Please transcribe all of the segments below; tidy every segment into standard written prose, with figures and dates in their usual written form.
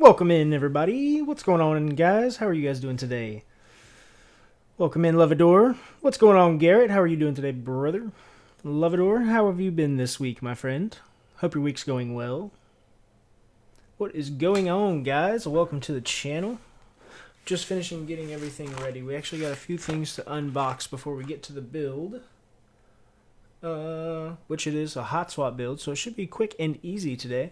Welcome in, everybody. What's going on, guys? How are you guys doing today? Welcome in, Lovador. What's going on, Garrett? How are you doing today, brother? Lovador, how have you been this week, my friend? Hope your week's going well. What is going on, guys? Welcome to the channel. Just finishing getting everything ready. We actually got a few things to unbox before we get to the build. Which it is a hot swap build, so it should be quick and easy today.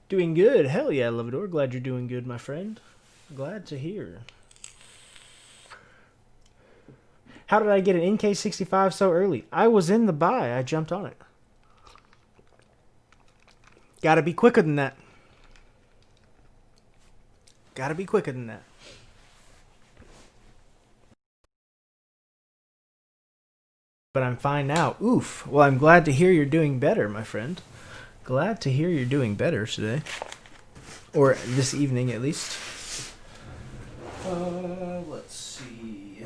Doing good. Hell yeah, Lovador. Glad you're doing good, my friend. Glad to hear. How did I get an NK65 so early? I was in the buy. I jumped on it. Gotta be quicker than that. Gotta be quicker than that. But I'm fine now. Oof. Well, I'm glad to hear you're doing better, my friend. Glad to hear you're doing better today. Or this evening, at least. Let's see.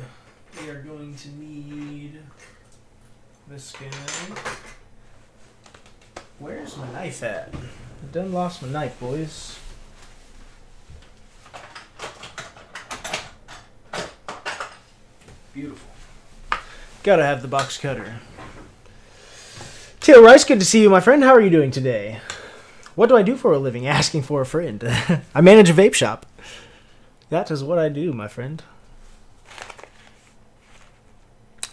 We are going to need this guy. Where's my knife at? I done lost my knife, boys. Beautiful. Gotta have the box cutter. Teal Rice, good to see you, my friend. How are you doing today? What do I do for a living? Asking for a friend. I manage a vape shop. That is what I do, my friend.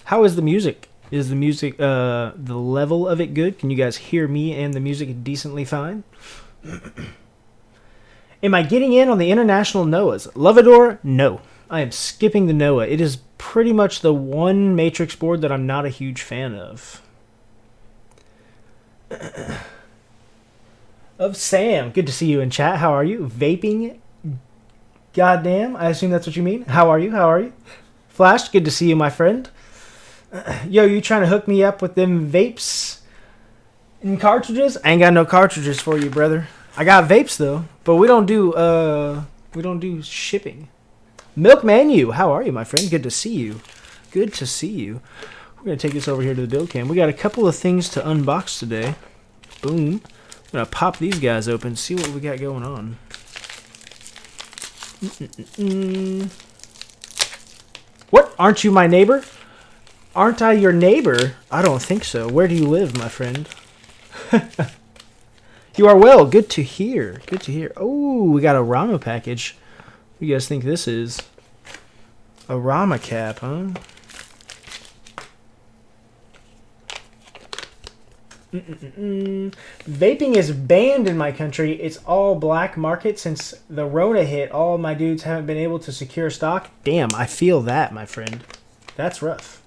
How is the music? Is the music, the level of it good? Can you guys hear me and the music decently fine? Am I getting in on the international NOAAs? Lovador, no. I am skipping the NOAA. It is pretty much the one matrix board that I'm not a huge fan of. Of Sam. Good to see you in chat. How are you? Vaping? Goddamn. I assume that's what you mean. How are you? How are you? Flash, good to see you, my friend. Yo, you trying to hook me up with them vapes and cartridges? I ain't got no cartridges for you, brother. I got vapes though, but we don't do shipping. Milkman, you. How are you, my friend? Good to see you. Good to see you. We're going to take this over here to the build cam. We got a couple of things to unbox today. Boom. I'm going to pop these guys open, see what we got going on. What? Aren't you my neighbor? Aren't I your neighbor? I don't think so. Where do you live, my friend? You are well. Good to hear. Good to hear. Oh, we got a Rama package. What do you guys think this is? A Rama cap, huh? Vaping is banned in my country. It's all black market since the Rona hit. All my dudes haven't been able to secure stock. Damn, I feel that, my friend. That's rough.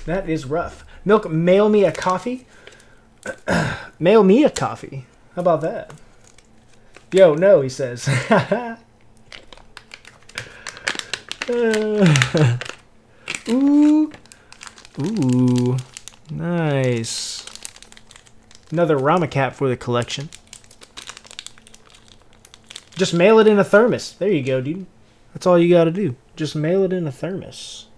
That is rough. Milk, mail me a coffee. Mail me a coffee. How about that? Yo, no, he says. Ooh. Ooh. Nice. Another Rama cap for the collection. Just mail it in a thermos. There you go, dude. That's all you gotta do. Just mail it in a thermos.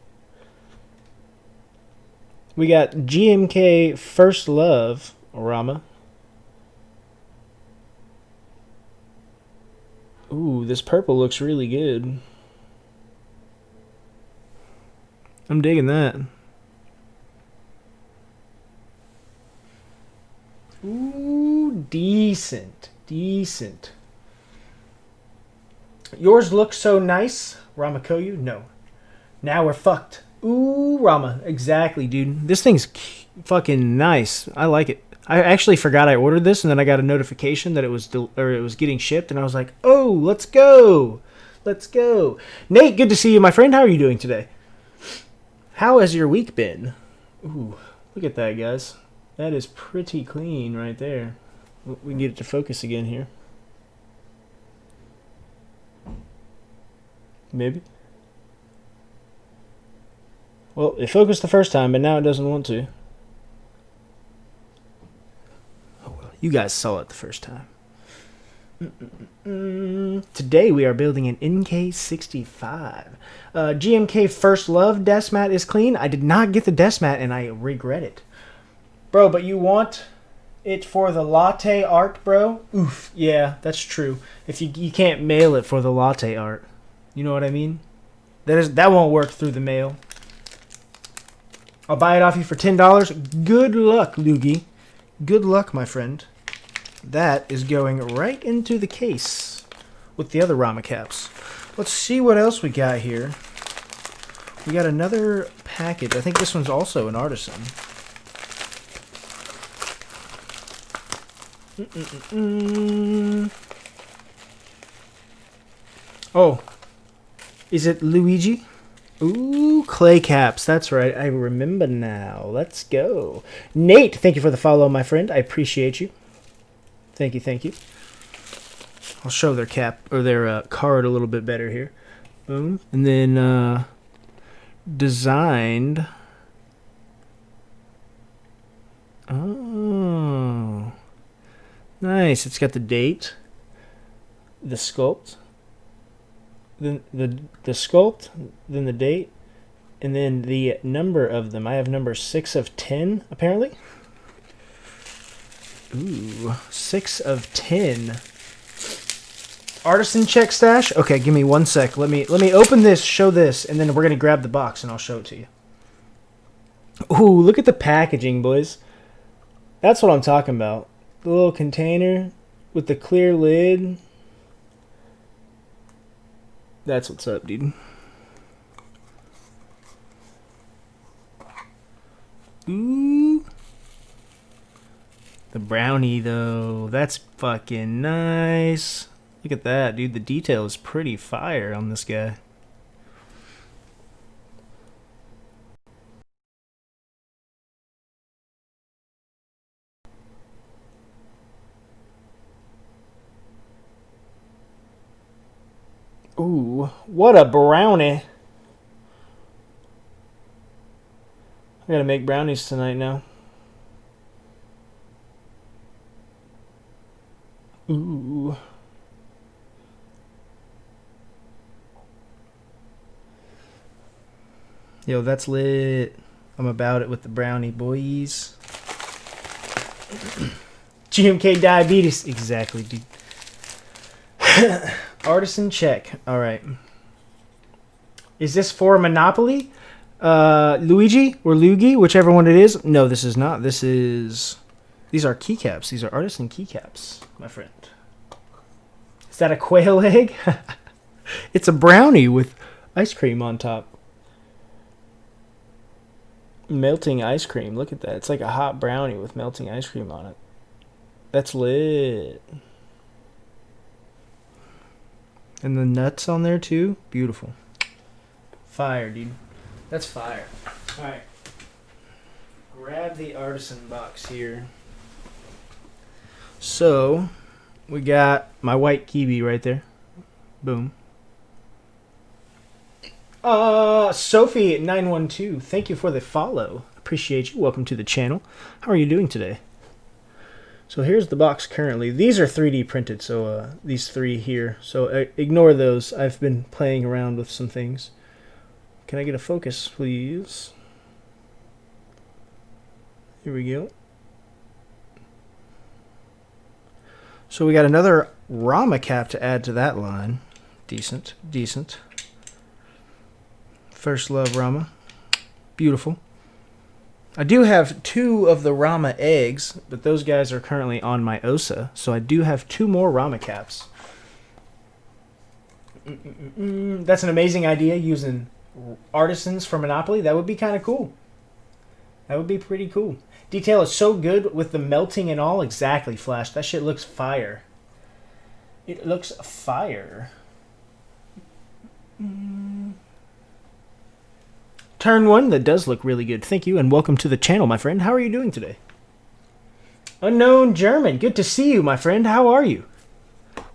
We got GMK First Love Rama. Ooh, this purple looks really good. I'm digging that. Ooh, decent. Decent. Yours looks so nice. Ramakoyu? No. Now we're fucked. Ooh, Rama. Exactly, dude. This thing's fucking nice. I like it. I actually forgot I ordered this, and then I got a notification that it was getting shipped, and I was like, oh, let's go. Let's go. Nate, good to see you, my friend. How are you doing today? How has your week been? Ooh, look at that, guys. That is pretty clean right there. We can get it to focus again here. Maybe. Well, it focused the first time, but now it doesn't want to. Oh, well, you guys saw it the first time. Today we are building an NK65. GMK First Love desk mat is clean. I did not get the desk mat, and I regret it. Bro, but you want it for the latte art, bro. Oof. Yeah, that's true. If you can't mail it for the latte art, you know what I mean? That won't work through the mail. I'll buy it off you for $10. Good luck, Loogie. Good luck, my friend. That is going right into the case with the other Rama caps. Let's see what else we got here. We got another package. I think this one's also an artisan. Oh, is it Luigi? Ooh, clay caps. That's right. I remember now. Let's go. Nate, thank you for the follow, my friend. I appreciate you. Thank you, thank you. I'll show their cap or their card a little bit better here. Boom. And then designed. Oh, nice. It's got the date, the sculpt, then the sculpt, then the date, and then the number of them. I have number 6 of 10 apparently. Ooh, 6 of 10. Artisan check stash. Okay, give me 1 sec. Let me open this, show this, and then we're gonna grab the box and I'll show it to you. Ooh, look at the packaging, boys. That's what I'm talking about. The little container with the clear lid. That's what's up, dude. Ooh. The brownie, though. That's fucking nice. Look at that, dude. The detail is pretty fire on this guy. Ooh, what a brownie. I gotta make brownies tonight now. Ooh. Yo, that's lit. I'm about it with the brownie, boys. GMK diabetes. Exactly, dude. Artisan check. All right. Is this for Monopoly? Luigi or Luigi, whichever one it is. No, this is not. These are keycaps. These are artisan keycaps, my friend. Is that a quail egg? It's a brownie with ice cream on top. Melting ice cream. Look at that. It's like a hot brownie with melting ice cream on it. That's lit. And the nuts on there too. Beautiful. Fire, dude. That's fire. Alright. Grab the artisan box here. So, we got my white kiwi right there. Boom. Sophie912, thank you for the follow. Appreciate you. Welcome to the channel. How are you doing today? So here's the box currently. These are 3D printed, so these 3 here. So ignore those. I've been playing around with some things. Can I get a focus, please? Here we go. So we got another Rama cap to add to that line. Decent, decent. First Love Rama. Beautiful. I do have 2 of the Rama eggs, but those guys are currently on my OSA, so I do have 2 more Rama caps. That's an amazing idea, using artisans for Monopoly. That would be kind of cool. That would be pretty cool. Detail is so good with the melting and all. Exactly, Flash. That shit looks fire. It looks fire. Turn 1, that does look really good. Thank you, and welcome to the channel, my friend. How are you doing today? Unknown German, good to see you, my friend. How are you?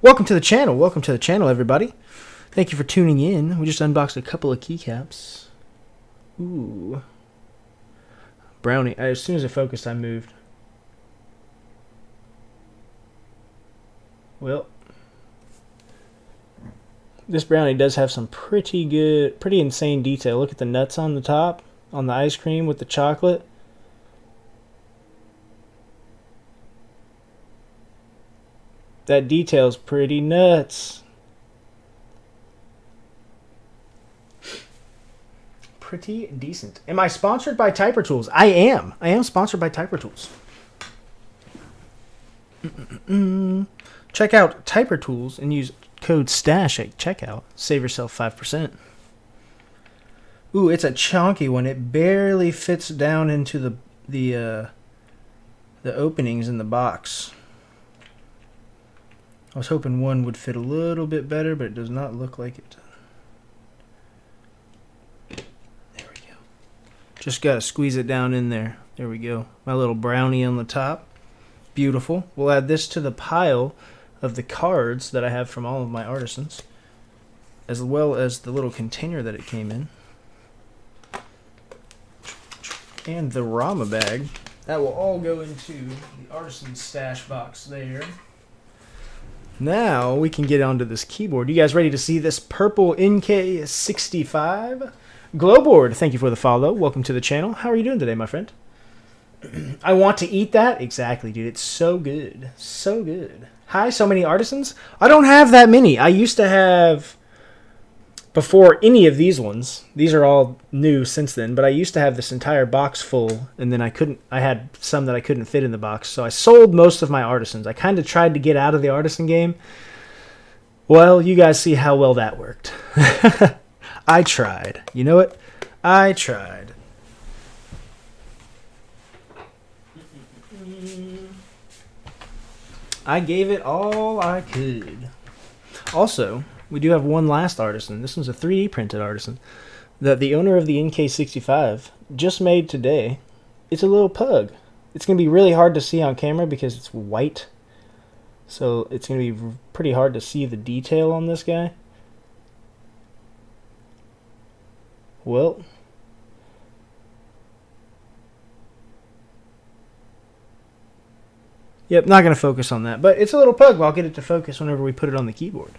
Welcome to the channel. Welcome to the channel, everybody. Thank you for tuning in. We just unboxed a couple of keycaps. Ooh. Brownie. As soon as it focused, I moved. Well, this brownie does have some pretty insane detail. Look at the nuts on the top, on the ice cream with the chocolate. That detail's pretty nuts. Pretty decent. Am I sponsored by Typer Tools? I am. I am sponsored by Typer Tools. Check out Typer Tools and use code STASH at checkout. Save yourself 5%. Ooh, it's a chunky one. It barely fits down into the openings in the box. I was hoping one would fit a little bit better, but it does not look like it. There we go. Just got to squeeze it down in there. There we go. My little brownie on the top. Beautiful. We'll add this to the pile of the cards that I have from all of my artisans, as well as the little container that it came in. And the Rama bag. That will all go into the artisan stash box there. Now we can get onto this keyboard. You guys ready to see this purple NK65 glow board? Thank you for the follow. Welcome to the channel. How are you doing today, my friend? I want to eat that? Exactly, dude. It's so good. So good. Hi, so many artisans? I don't have that many. I used to have, before any of these ones, these are all new since then, but I used to have this entire box full, and then I had some that I couldn't fit in the box, so I sold most of my artisans. I kind of tried to get out of the artisan game. Well, you guys see how well that worked. I tried. You know what? I tried. I gave it all I could. Also, we do have one last artisan. This one's a 3D printed artisan that the owner of the NK65 just made today. It's a little pug. It's going to be really hard to see on camera because it's white. So it's going to be pretty hard to see the detail on this guy. Well, yep, not going to focus on that. But it's a little pug. Well, I'll get it to focus whenever we put it on the keyboard.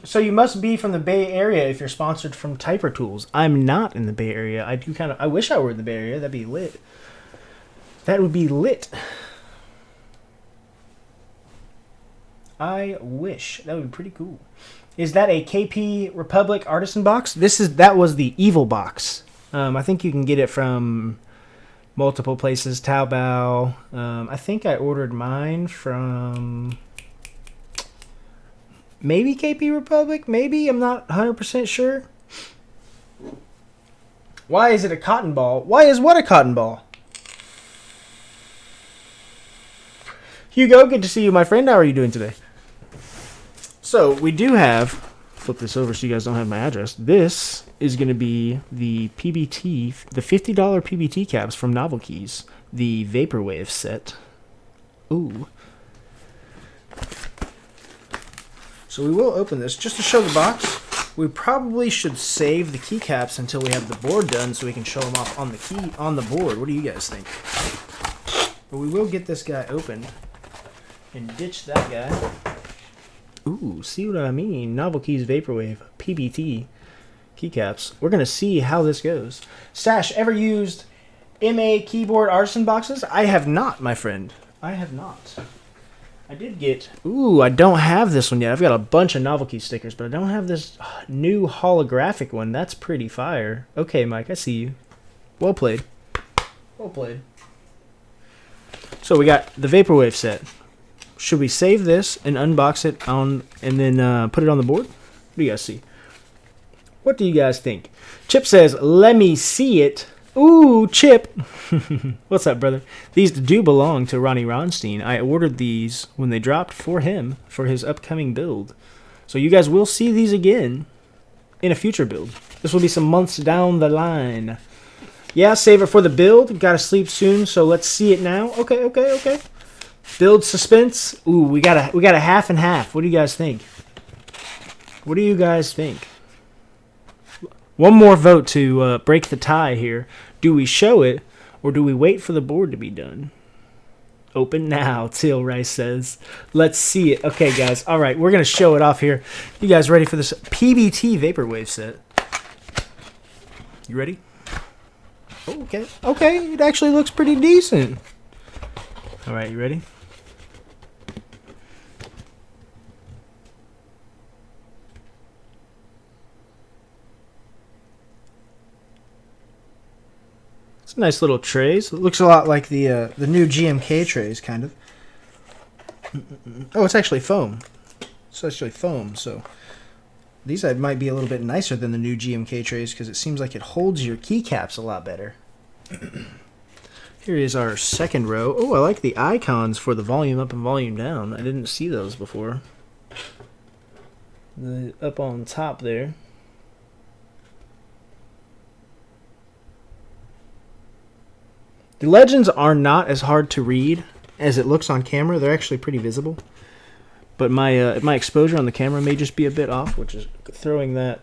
So you must be from the Bay Area if you're sponsored from Typer Tools. I'm not in the Bay Area. I wish I were in the Bay Area. That'd be lit. That would be lit. I wish. That would be pretty cool. Is that a KP Republic Artisan box? That was the evil box. I think you can get it from multiple places. Taobao. I think I ordered mine from maybe KP Republic. Maybe. I'm not 100% sure. Why is it a cotton ball? Why is what a cotton ball? Hugo, good to see you, my friend. How are you doing today? So we do have, flip this over so you guys don't have my address. This is going to be the PBT, the $50 PBT caps from Novelkeys, the vaporwave set. Ooh. So we will open this just to show the box. We probably should save the keycaps until we have the board done so we can show them off on the board. What do you guys think? But we will get this guy opened and ditch that guy. Ooh, see what I mean? Novelkeys Vaporwave PBT keycaps. We're gonna see how this goes. Stash, ever used MA keyboard artisan boxes? I have not, my friend. I have not. I did get. Ooh, I don't have this one yet. I've got a bunch of Novelkeys stickers, but I don't have this new holographic one. That's pretty fire. Okay, Mike, I see you. Well played. Well played. So we got the Vaporwave set. Should we save this and unbox it and then put it on the board? What do you guys see? What do you guys think? Chip says, let me see it. Ooh, Chip. What's up, brother? These do belong to Ronnie Ronstein. I ordered these when they dropped for him for his upcoming build. So you guys will see these again in a future build. This will be some months down the line. Yeah, save it for the build. Gotta sleep soon, so let's see it now. Okay. Build suspense. Ooh, we got a half and half. What do you guys think? What do you guys think? One more vote to break the tie here. Do we show it or do we wait for the board to be done? Open now, Teal Rice says. Let's see it. Okay, guys. All right, we're going to show it off here. You guys ready for this PBT Vaporwave set? You ready? Okay, it actually looks pretty decent. All right, you ready? It's nice little trays. It looks a lot like the new GMK trays, kind of. Oh, it's actually foam. It's actually foam, so these might be a little bit nicer than the new GMK trays because it seems like it holds your keycaps a lot better. Here is our second row. Oh, I like the icons for the volume up and volume down. I didn't see those before. The up on top there. The legends are not as hard to read as it looks on camera. They're actually pretty visible. But my exposure on the camera may just be a bit off, which is throwing that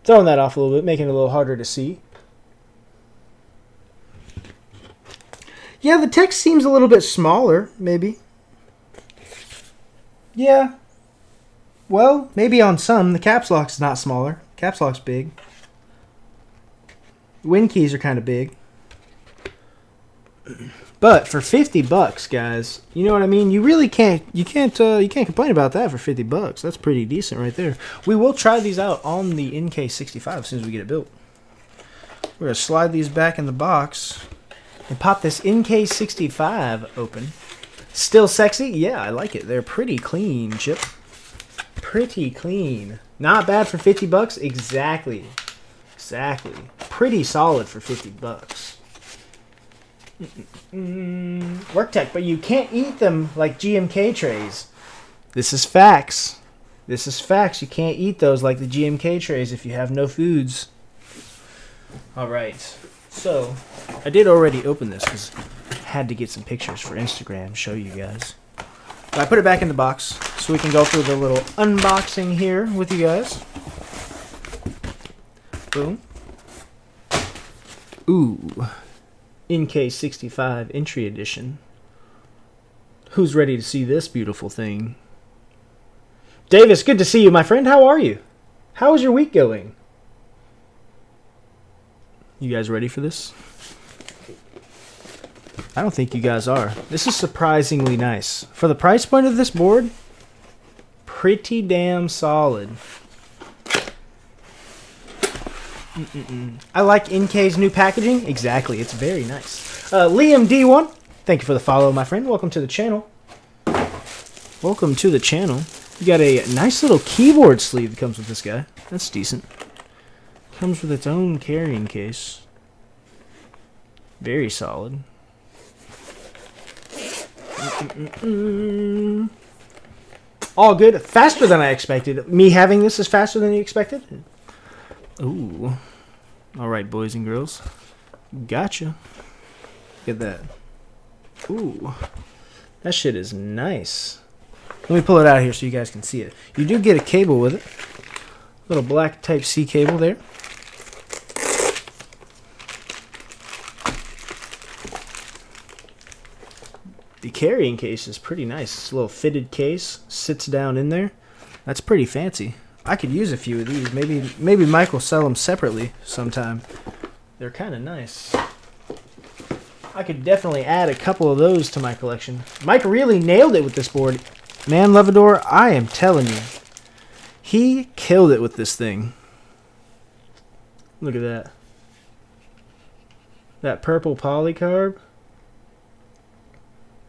off a little bit, making it a little harder to see. Yeah, the text seems a little bit smaller, maybe. Yeah. Well, maybe on some. The caps lock's not smaller. Caps lock's big. Win keys are kind of big. But for $50, guys, you know what I mean? You really can't complain about that for $50. That's pretty decent right there. We will try these out on the NK65 as soon as we get it built. We're going to slide these back in the box and pop this NK65 open. Still sexy? Yeah, I like it. They're pretty clean, Chip. Pretty clean. Not bad for $50? Exactly. Exactly. Pretty solid for $50. Work Tech, but you can't eat them like GMK trays. This is facts. This is facts. You can't eat those like the GMK trays if you have no foods. Alright. So, I did already open this because I had to get some pictures for Instagram, show you guys. But I put it back in the box so we can go through the little unboxing here with you guys. Boom. Ooh. NK65 Entry Edition. Who's ready to see this beautiful thing? Davis, good to see you, my friend. How are you? How is your week going? You guys ready for this? I don't think you guys are. This is surprisingly nice. For the price point of this board, pretty damn solid. I like NK's new packaging. Exactly. It's very nice. Liam D1, thank you for the follow, my friend. Welcome to the channel. Welcome to the channel. You got a nice little keyboard sleeve that comes with this guy. That's decent. Comes with its own carrying case. Very solid. All good. Faster than I expected. Me having this is faster than you expected? Ooh. Alright, boys and girls. Gotcha. Look at that. Ooh. That shit is nice. Let me pull it out here so you guys can see it. You do get a cable with it. Little black Type-C cable there. The carrying case is pretty nice. It's a little fitted case. Sits down in there. That's pretty fancy. I could use a few of these. Maybe Mike will sell them separately sometime. They're kind of nice. I could definitely add a couple of those to my collection. Mike really nailed it with this board. Man, Levador, I am telling you. He killed it with this thing. Look at that. That purple polycarb.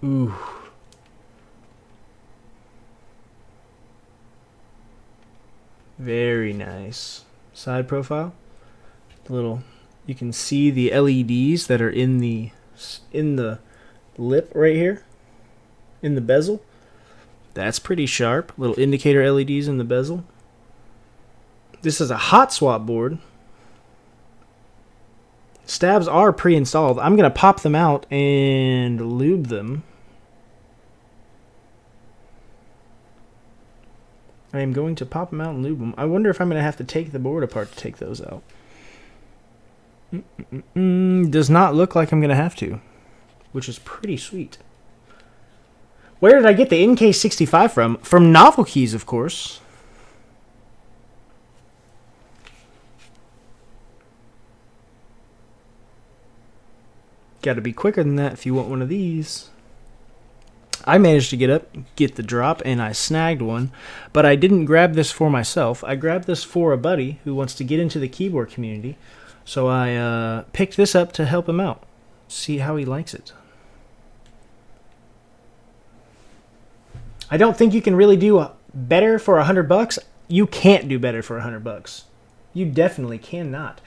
Ooh. Very nice. Side profile. Little, you can see the LEDs that are in the lip right here, in the bezel. That's pretty sharp. Little indicator LEDs in the bezel. This is a hot swap board. Stabs are pre-installed. I'm gonna pop them out and lube them. I am going to pop them out and lube them. I wonder if I'm going to have to take the board apart to take those out. Does not look like I'm going to have to, which is pretty sweet. Where did I get the NK65 from? From Novelkeys, of course. Got to be quicker than that if you want one of these. I managed to get the drop, and I snagged one, but I didn't grab this for myself. I grabbed this for a buddy who wants to get into the keyboard community. So I picked this up to help him out. See how he likes it. I don't think you can really do better for $100. You can't do better for $100. You definitely cannot.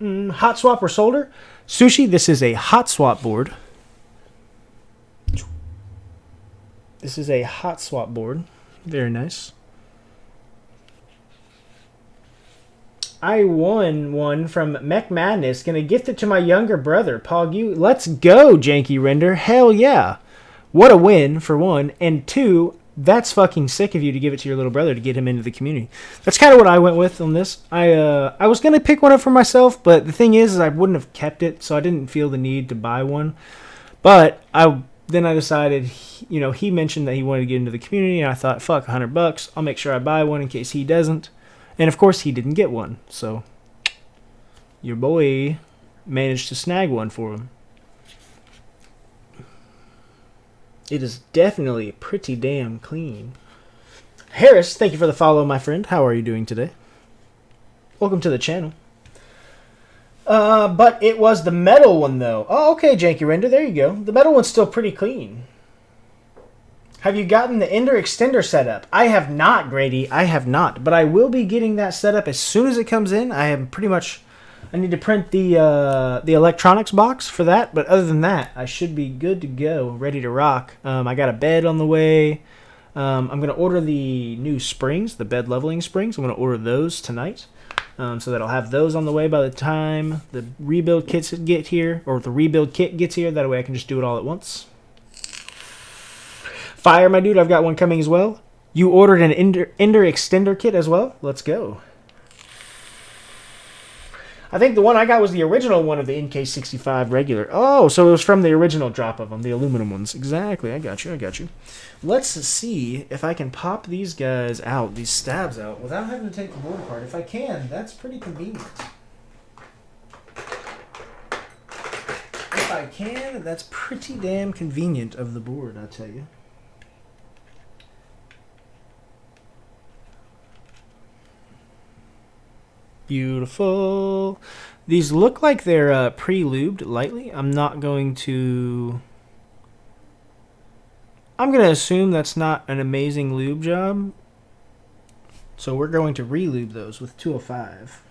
Hot swap or solder? Sushi, this is a hot swap board. This is a hot swap board. Very nice. I won one from Mech Madness. Gonna gift it to my younger brother, Pog. Let's go, Janky Render. Hell yeah. What a win, for one. And two, that's fucking sick of you to give it to your little brother to get him into the community. That's kind of what I went with on this. I was gonna pick one up for myself, but the thing is I wouldn't have kept it, so I didn't feel the need to buy one. But then I decided, you know, he mentioned that he wanted to get into the community, and I thought, fuck, $100. I'll make sure I buy one in case he doesn't. And of course, he didn't get one. So your boy managed to snag one for him. It is definitely pretty damn clean. Harris, thank you for the follow, my friend. How are you doing today? Welcome to the channel. But it was the metal one, though. Oh, okay, Janky Render. There you go. The metal one's still pretty clean. Have you gotten the Ender extender set up? I have not, Grady. I have not. But I will be getting that set up as soon as it comes in. I am pretty much... I need to print the electronics box for that. But other than that, I should be good to go. Ready to rock. I got a bed on the way. I'm going to order the new springs, the bed leveling springs. I'm going to order those tonight. So that I'll have those on the way by the time the rebuild kits get here. Or the rebuild kit gets here. That way I can just do it all at once. Fire, my dude, I've got one coming as well. You ordered an Ender extender kit as well? Let's go. I think the one I got was the original one of the NK65 regular. Oh, so it was from the original drop of them, the aluminum ones. Exactly, I got you. Let's see if I can pop these guys out, these stabs out, without having to take the board apart. If I can, that's pretty convenient. If I can, that's pretty damn convenient of the board, I tell you. Beautiful. These look like they're pre-lubed lightly. I'm going to assume that's not an amazing lube job. So we're going to re-lube those with 205.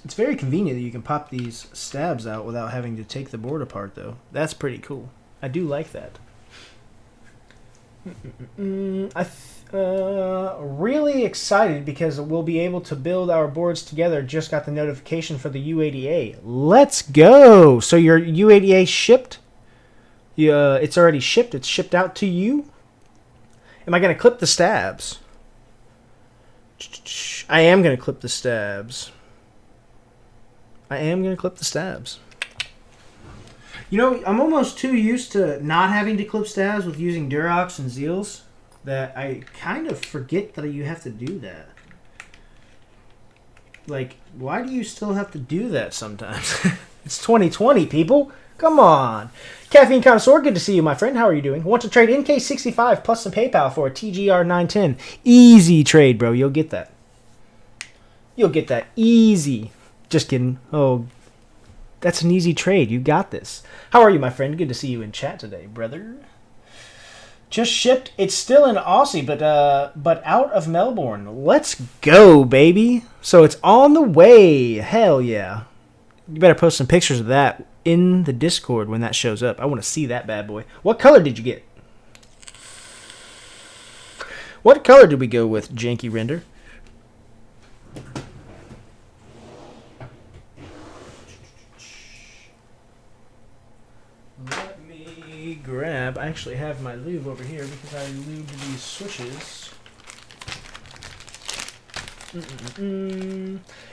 It's very convenient that you can pop these stabs out without having to take the board apart, though. That's pretty cool. I do like that. Really excited because we'll be able to build our boards together. Just got the notification for the U80A. Let's go! So your U80A shipped? It's already shipped. It's shipped out to you? Am I going to clip the stabs? I am going to clip the stabs. You know, I'm almost too used to not having to clip stabs with using Durox and Zeals that I kind of forget that you have to do that. Like, why do you still have to do that sometimes? It's 2020, people. Come on. Caffeine Connoisseur, good to see you, my friend. How are you doing? Want to trade NK65 plus some PayPal for a TGR 910. Easy trade, bro. You'll get that. Easy. Just kidding. Oh, that's an easy trade. You got this. How are you, my friend? Good to see you in chat today, brother. Just shipped. It's still in Aussie, but out of Melbourne. Let's go, baby. So it's on the way. Hell yeah. You better post some pictures of that in the Discord when that shows up. I want to see that bad boy. What color did you get? What color did we go with, Janky Render? Grab. I actually have my lube over here because I lubed these switches.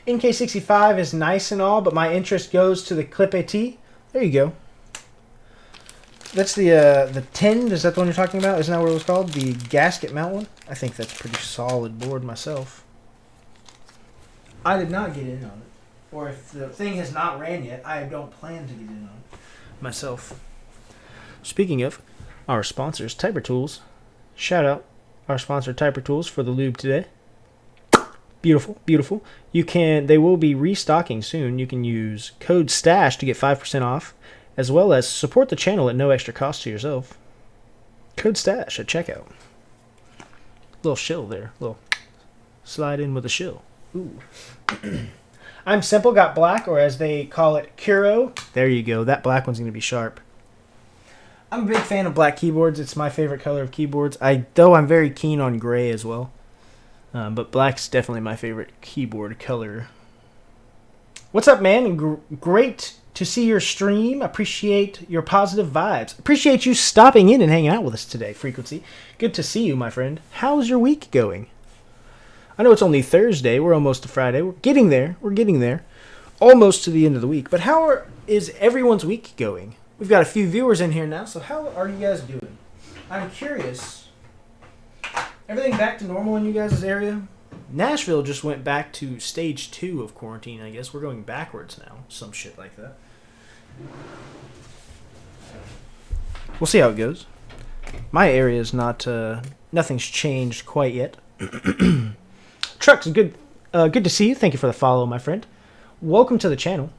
NK65 is nice and all, but my interest goes to the Clip AT. There you go. That's the 10. Is that the one you're talking about? Isn't that what it was called? The gasket mount one? I think that's a pretty solid board myself. I did not get in on it. Or if the thing has not ran yet, I don't plan to get in on it myself. Speaking of our sponsors, Tiber Tools, shout out our sponsor Typer Tools for the lube today. Beautiful, beautiful. They will be restocking soon. You can use code STASH to get 5% off, as well as support the channel at no extra cost to yourself. Code STASH at checkout. Little shill there. Little slide in with a shill. Ooh. I'm Simple, got black, or as they call it, Kuro. There you go. That black one's going to be sharp. I'm a big fan of black keyboards. It's my favorite color of keyboards. Though I'm very keen on gray as well. But black's definitely my favorite keyboard color. What's up, man? Great to see your stream. Appreciate your positive vibes. Appreciate you stopping in and hanging out with us today, Frequency. Good to see you, my friend. How's your week going? I know it's only Thursday. We're almost to Friday. We're getting there. We're getting there. Almost to the end of the week. But how is everyone's week going? We've got a few viewers in here now, so how are you guys doing? I'm curious. Everything back to normal in you guys' area? Nashville just went back to stage 2 of quarantine, I guess. We're going backwards now. Some shit like that. We'll see how it goes. My area is not... nothing's changed quite yet. Trucks, good to see you. Thank you for the follow, my friend. Welcome to the channel.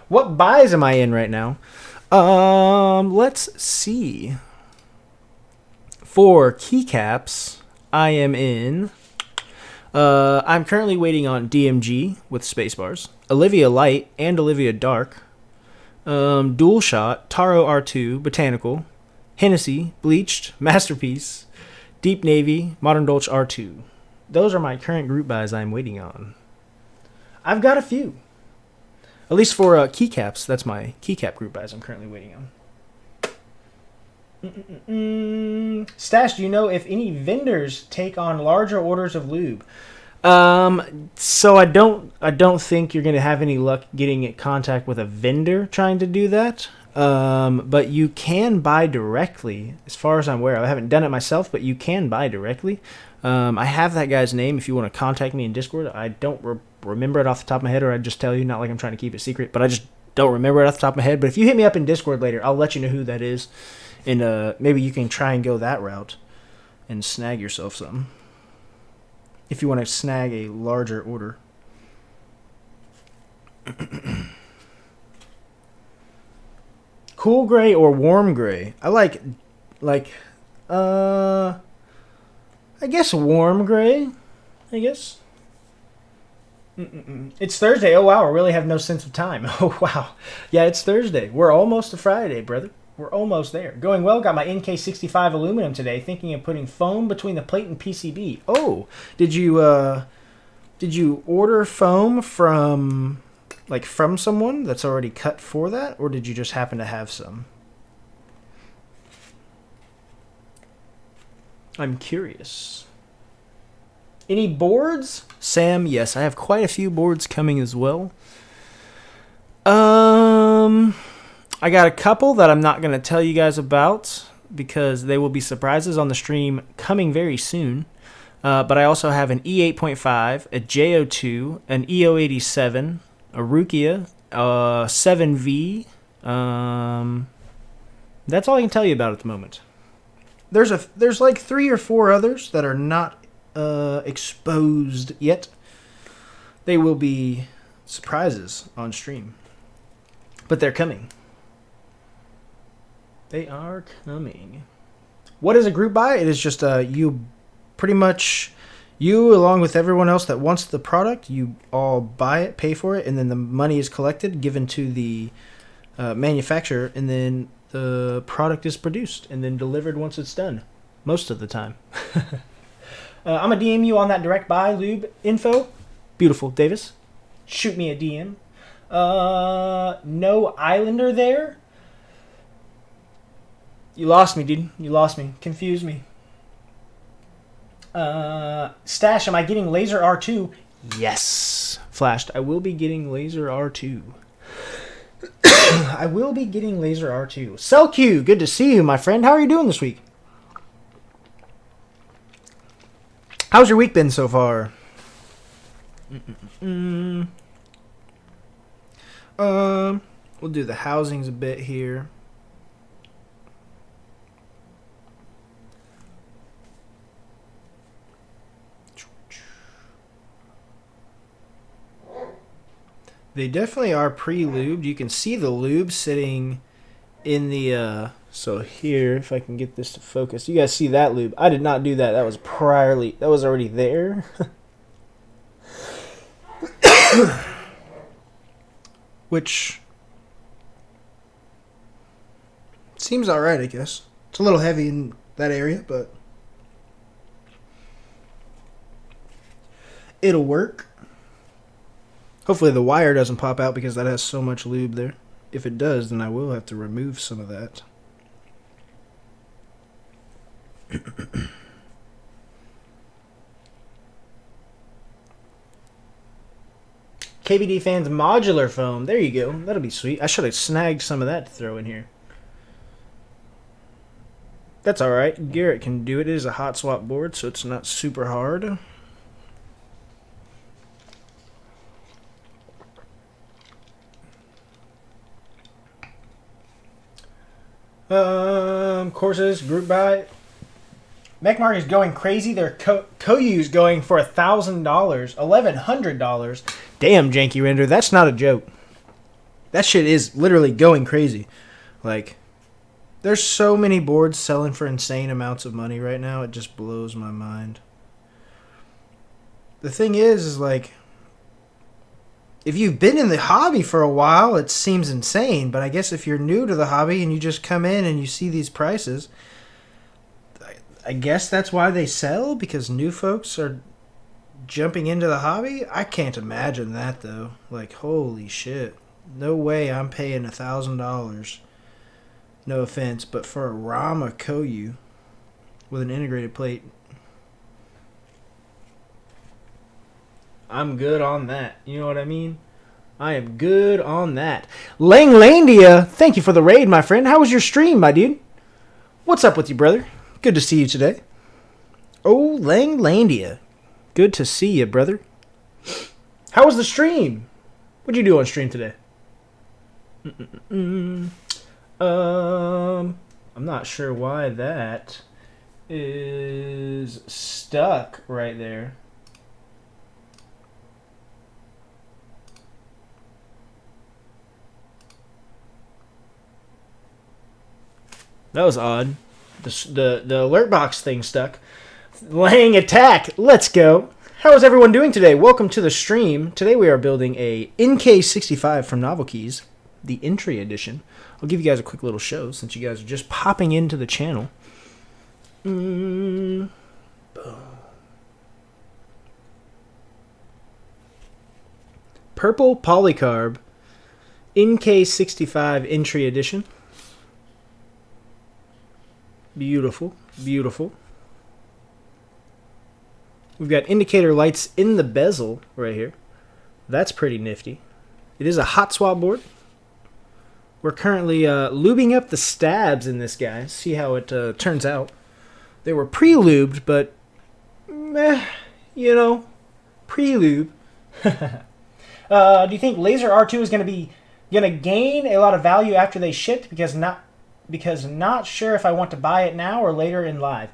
What buys am I in right now? Let's see. For keycaps, I am in... I'm currently waiting on DMG with Spacebars, Olivia Light and Olivia Dark, Dual Shot, Taro R2, Botanical, Hennessy, Bleached, Masterpiece, Deep Navy, Modern Dolce R2. Those are my current group buys I'm waiting on. I've got a few. At least for keycaps, that's my keycap group buys I'm currently waiting on. Stash, do you know if any vendors take on larger orders of lube? So I don't think you're going to have any luck getting in contact with a vendor trying to do that. But you can buy directly, as far as I'm aware. I haven't done it myself, but you can buy directly. I have that guy's name if you want to contact me in Discord. I don't remember it off the top of my head, or I'd just tell you, not like I'm trying to keep it secret, but I just don't remember it off the top of my head. But if you hit me up in Discord later, I'll let you know who that is. And maybe you can try and go that route and snag yourself some. If you want to snag a larger order. Cool gray or warm gray? I like I guess warm gray. I guess. It's Thursday. Oh wow, I really have no sense of time. Oh wow. Yeah, it's Thursday. We're almost to Friday, brother. We're almost there. Going well. Got my NK65 aluminum today. Thinking of putting foam between the plate and PCB. Oh, did you order foam from someone that's already cut for that, or did you just happen to have some? I'm curious. Any boards? Sam, yes, I have quite a few boards coming as well. I got a couple that I'm not going to tell you guys about because they will be surprises on the stream coming very soon. But I also have an E8.5, a JO2, an EO87, a Rukia, 7V. That's all I can tell you about at the moment. There's like 3 or 4 others that are not exposed yet. They will be surprises on stream. But they're coming. They are coming. What is a group buy? It is just you along with everyone else that wants the product, you all buy it, pay for it, and then the money is collected, given to the manufacturer, and then the product is produced and then delivered once it's done. Most of the time. I'm going to DM you on that direct buy lube info. Beautiful, Davis. Shoot me a DM. No Islander there. You lost me, dude. You lost me. Confused me. Stash, am I getting Laser R2? Yes. Flashed. I will be getting Laser R2. I will be getting Laser R2. CellQ, good to see you, my friend. How are you doing this week? How's your week been so far? We'll do the housings a bit here. They definitely are pre-lubed. You can see the lube sitting in the so here, if I can get this to focus, you guys see that lube. I did not do that. That was already there. Which seems alright, I guess. It's a little heavy in that area, but it'll work. Hopefully the wire doesn't pop out because that has so much lube there. If it does, then I will have to remove some of that. KBD fans modular foam. There you go. That'll be sweet. I should have snagged some of that to throw in here. That's alright. Garrett can do it. It is a hot swap board, so it's not super hard. Courses, group buy. MechMark is going crazy. Their Koyu's going for $1,000, $1,100. Damn, Janky Render, that's not a joke. That shit is literally going crazy. Like, there's so many boards selling for insane amounts of money right now. It just blows my mind. The thing is like, if you've been in the hobby for a while, it seems insane. But I guess if you're new to the hobby and you just come in and you see these prices, I guess that's why they sell, because new folks are jumping into the hobby. I can't imagine that, though. Like, holy shit. No way I'm paying $1,000. No offense, but for a Rama Koyu with an integrated plate, I'm good on that. You know what I mean? I am good on that. Langlandia, thank you for the raid, my friend. How was your stream, my dude? What's up with you, brother? Good to see you today. Oh, Langlandia. Good to see you, brother. How was the stream? What'd you do on stream today? I'm not sure why that is stuck right there. That was odd. The alert box thing stuck. Lang attack. Let's go. How is everyone doing today? Welcome to the stream. Today we are building a NK65 from Novelkeys, the entry edition. I'll give you guys a quick little show since you guys are just popping into the channel. Boom. Purple polycarb NK65 entry edition. Beautiful, beautiful. We've got indicator lights in the bezel right here. That's pretty nifty. It is a hot swap board. We're currently lubing up the stabs in this guy. See how it turns out. They were pre-lubed, but you know, pre-lube. Do you think Laser R2 is going to gain a lot of value after they shipped? Because not sure if I want to buy it now or later in live.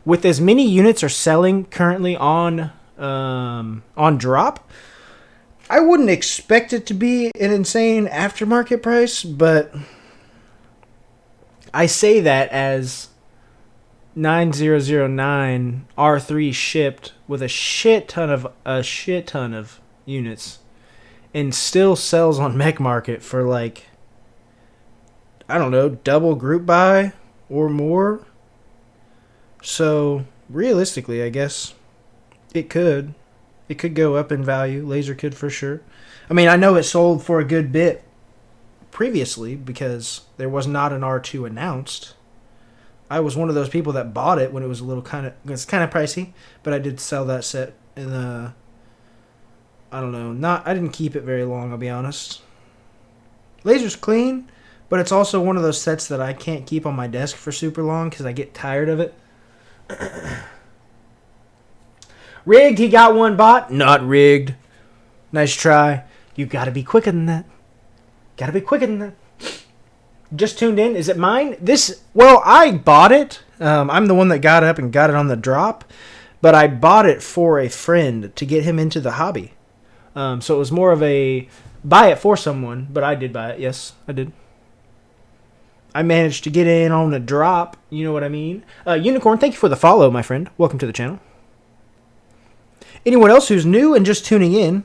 With as many units are selling currently on drop, I wouldn't expect it to be an insane aftermarket price, but I say that as 9009 R3 shipped with a shit ton of units and still sells on Mech Market for like, I don't know, double group buy or more. So realistically, I guess it could go up in value. Laser could for sure. I mean, I know it sold for a good bit previously because there was not an R2 announced. I was one of those people that bought it when it was kind of pricey, but I did sell that set in I didn't keep it very long, I'll be honest. Laser's clean, but it's also one of those sets that I can't keep on my desk for super long because I get tired of it. Rigged, he got one bot. Not rigged. Nice try. You gotta be quicker than that. Just tuned in. Is it mine? I bought it. I'm the one that got up and got it on the drop, but I bought it for a friend to get him into the hobby. So it was more of a buy it for someone, but I did buy it. Yes, I did. I managed to get in on a drop. You know what I mean? Unicorn, thank you for the follow, my friend. Welcome to the channel. Anyone else who's new and just tuning in,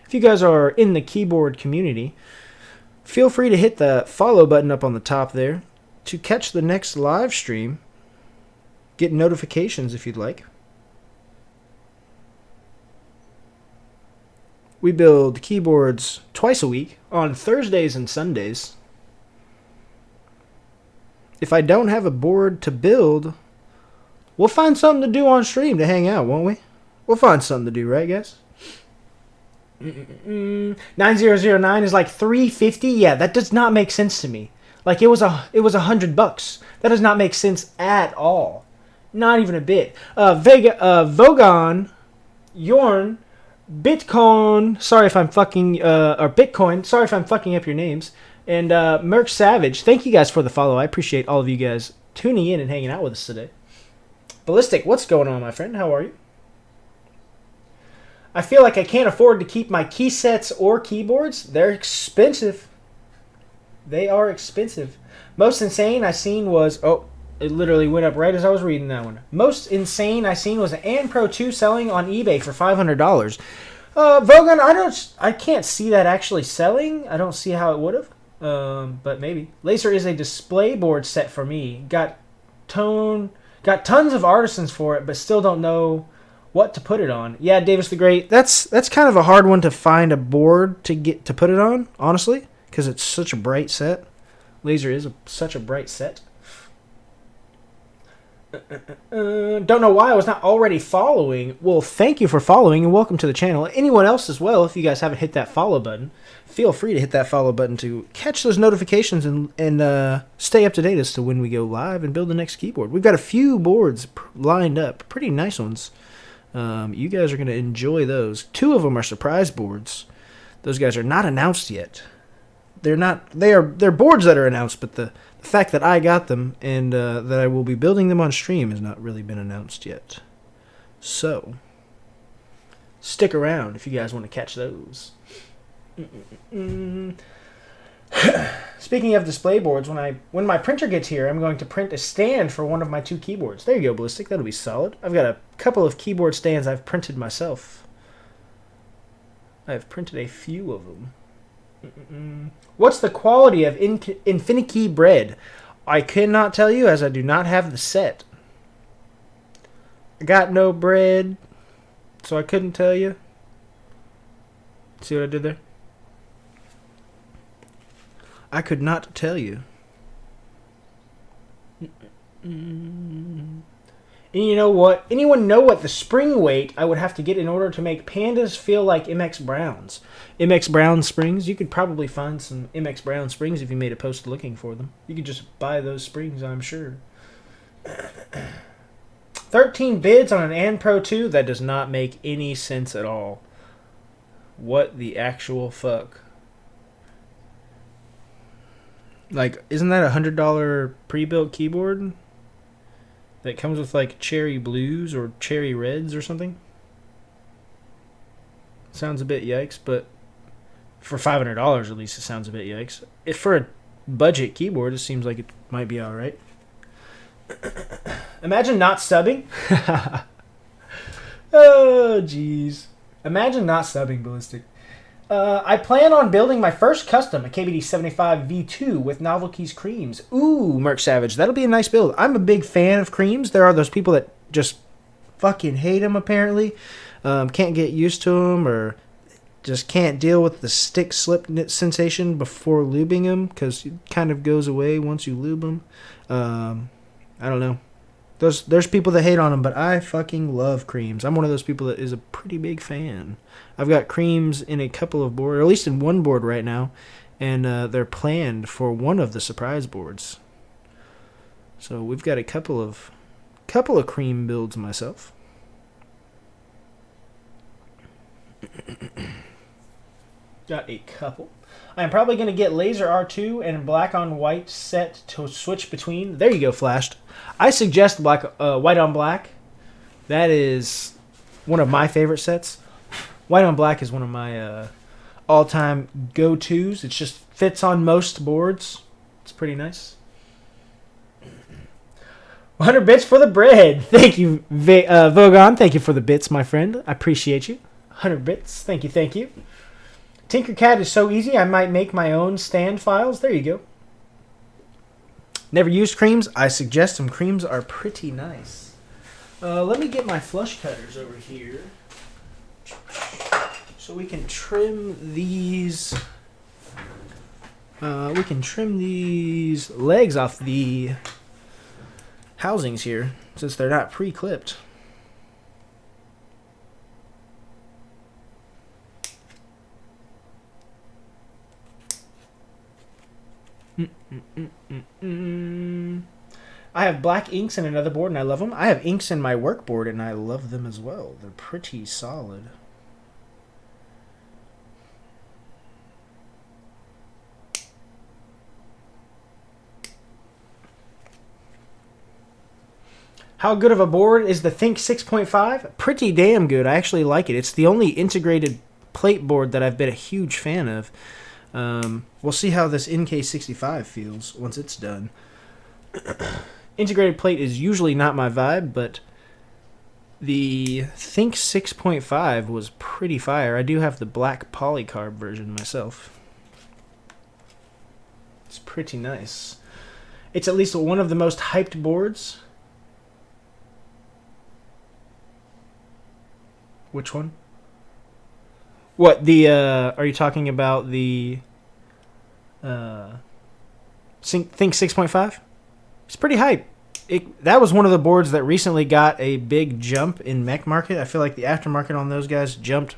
if you guys are in the keyboard community, feel free to hit the follow button up on the top there to catch the next live stream. Get notifications if you'd like. We build keyboards twice a week on Thursdays and Sundays. If I don't have a board to build, we'll find something to do on stream to hang out, won't we? We'll find something to do, right, guys? 9009 is like $350. Yeah, that does not make sense to me. Like it was $100. That does not make sense at all. Not even a bit. Vogon, Yorn, Bitcoin. Sorry if I'm fucking or Bitcoin. Sorry if I'm fucking up your names. And Merc Savage. Thank you guys for the follow. I appreciate all of you guys tuning in and hanging out with us today. Ballistic, what's going on, my friend? How are you? I feel like I can't afford to keep my key sets or keyboards. They're expensive. They are expensive. Most insane I seen was... Oh, it literally went up right as I was reading that one. Most insane I seen was an An Pro 2 selling on eBay for $500. Vogan, I can't see that actually selling. I don't see how it would have. But maybe. Laser is a display board set for me. Got tons of artisans for it, but still don't know what to put it on. Yeah, Davis the Great. That's kind of a hard one to find a board to get to put it on, honestly, because it's such a bright set. Laser is such a bright set. Don't know why I was not already following. Well, thank you for following and welcome to the channel. Anyone else as well, if you guys haven't hit that follow button, feel free to hit that follow button to catch those notifications and stay up to date as to when we go live and build the next keyboard. We've got a few boards lined up, pretty nice ones. You guys are going to enjoy those. 2 of them are surprise boards. Those guys are not announced yet. They're boards that are announced, but the fact that I got them and that I will be building them on stream has not really been announced yet. So, stick around if you guys want to catch those. Speaking of display boards, when my printer gets here, I'm going to print a stand for one of my 2 keyboards. There you go, Ballistic. That'll be solid. I've got a couple of keyboard stands I've printed myself. I've printed a few of them. What's the quality of Infinikey bread? I cannot tell you as I do not have the set. I got no bread, so I couldn't tell you. See what I did there? I could not tell you. And you know what? Anyone know what the spring weight I would have to get in order to make pandas feel like MX Browns? MX Brown springs? You could probably find some MX Brown springs if you made a post looking for them. You could just buy those springs, I'm sure. 13 bids on an An Pro 2? That does not make any sense at all. What the actual fuck? Like, isn't that a $100 pre-built keyboard that comes with like cherry blues or cherry reds or something? Sounds a bit yikes, but for $500 at least it sounds a bit yikes. If for a budget keyboard, it seems like it might be all right. Imagine not subbing. Oh, jeez. Imagine not subbing, Ballistic. I plan on building my first custom, a KBD 75 V2 with novelkeys creams. Ooh, Merc Savage. That'll be a nice build. I'm a big fan of creams. There are those people that just fucking hate them, apparently. Can't get used to them or just can't deal with the stick slip sensation before lubing them because it kind of goes away once you lube them. I don't know. There's people that hate on them, but I fucking love creams. I'm one of those people that is a pretty big fan. I've got creams in a couple of boards, or at least in one board right now, and they're planned for one of the surprise boards. So we've got a couple of cream builds myself. Got a couple. I'm probably going to get Laser R2 and black on white set to switch between. There you go, Flashed. I suggest white on black. That is one of my favorite sets. White on black is one of my all-time go-tos. It just fits on most boards. It's pretty nice. 100 bits for the bread. Thank you, Vogon. Thank you for the bits, my friend. I appreciate you. 100 bits. Thank you, thank you. Tinkercad is so easy, I might make my own stand files. There you go. Never used creams. I suggest them. Creams are pretty nice. Let me get my flush cutters over here so we can trim these. We can trim these legs off the housings here since they're not pre-clipped. I have black inks in another board and I love them. I have inks in my work board and I love them as well. They're pretty solid. How good of a board is the Think 6.5? Pretty damn good. I actually like it. It's the only integrated plate board that I've been a huge fan of. We'll see how this NK65 feels once it's done. Integrated plate is usually not my vibe, but the Think 6.5 was pretty fire. I do have the black polycarb version myself. It's pretty nice. It's at least one of the most hyped boards. Which one? What, the, are you talking about the, Think 6.5? It's pretty hype. That was one of the boards that recently got a big jump in mech market. I feel like the aftermarket on those guys jumped,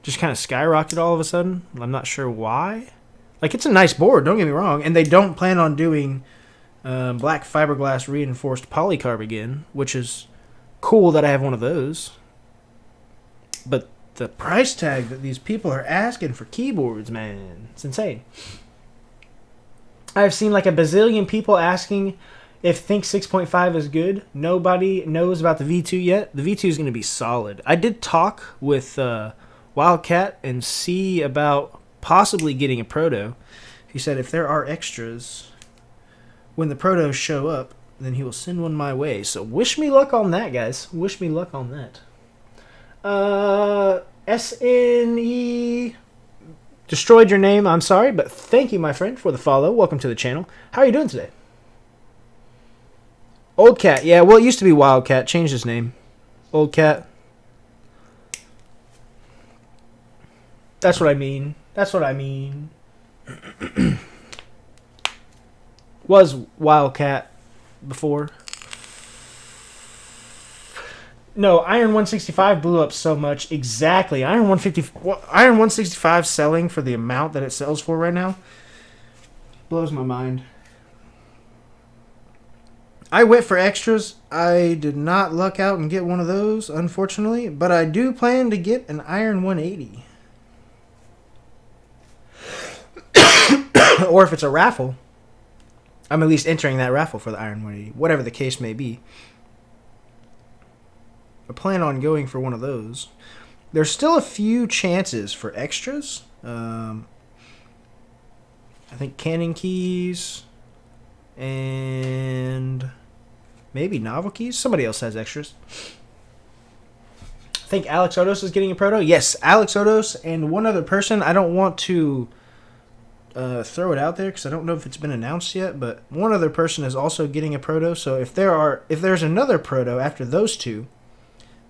just kind of skyrocketed all of a sudden. I'm not sure why. Like, it's a nice board, don't get me wrong. And they don't plan on doing black fiberglass reinforced polycarb again, which is cool that I have one of those. But the price tag that these people are asking for keyboards, man, it's insane. I've seen like a bazillion people asking if Think 6.5 is good. Nobody knows about the V2 yet. The V2 is going to be solid. I did talk with Wildcat and see about possibly getting a proto. He said if there are extras, when the protos show up, then he will send one my way. So wish me luck on that, guys. Wish me luck on that. SNE destroyed your name. I'm sorry, but thank you, my friend, for the follow. Welcome to the channel. How are you doing today? Old Cat. Yeah, well, it used to be Wildcat. Changed his name. Old Cat. That's what I mean. That's what I mean. Was Wildcat before. No, Iron 165 blew up so much. Exactly. Iron 165 selling for the amount that it sells for right now blows my mind. I went for extras. I did not luck out and get one of those, unfortunately, but I do plan to get an Iron 180. Or if it's a raffle, I'm at least entering that raffle for the Iron 180, whatever the case may be. I plan on going for one of those. There's still a few chances for extras. I think Canon keys and maybe novel keys. Somebody else has extras. I think Alex Odos is getting a proto. Yes, Alex Odos and one other person. I don't want to throw it out there because I don't know if it's been announced yet, but one other person is also getting a proto. So if there's another proto after those two,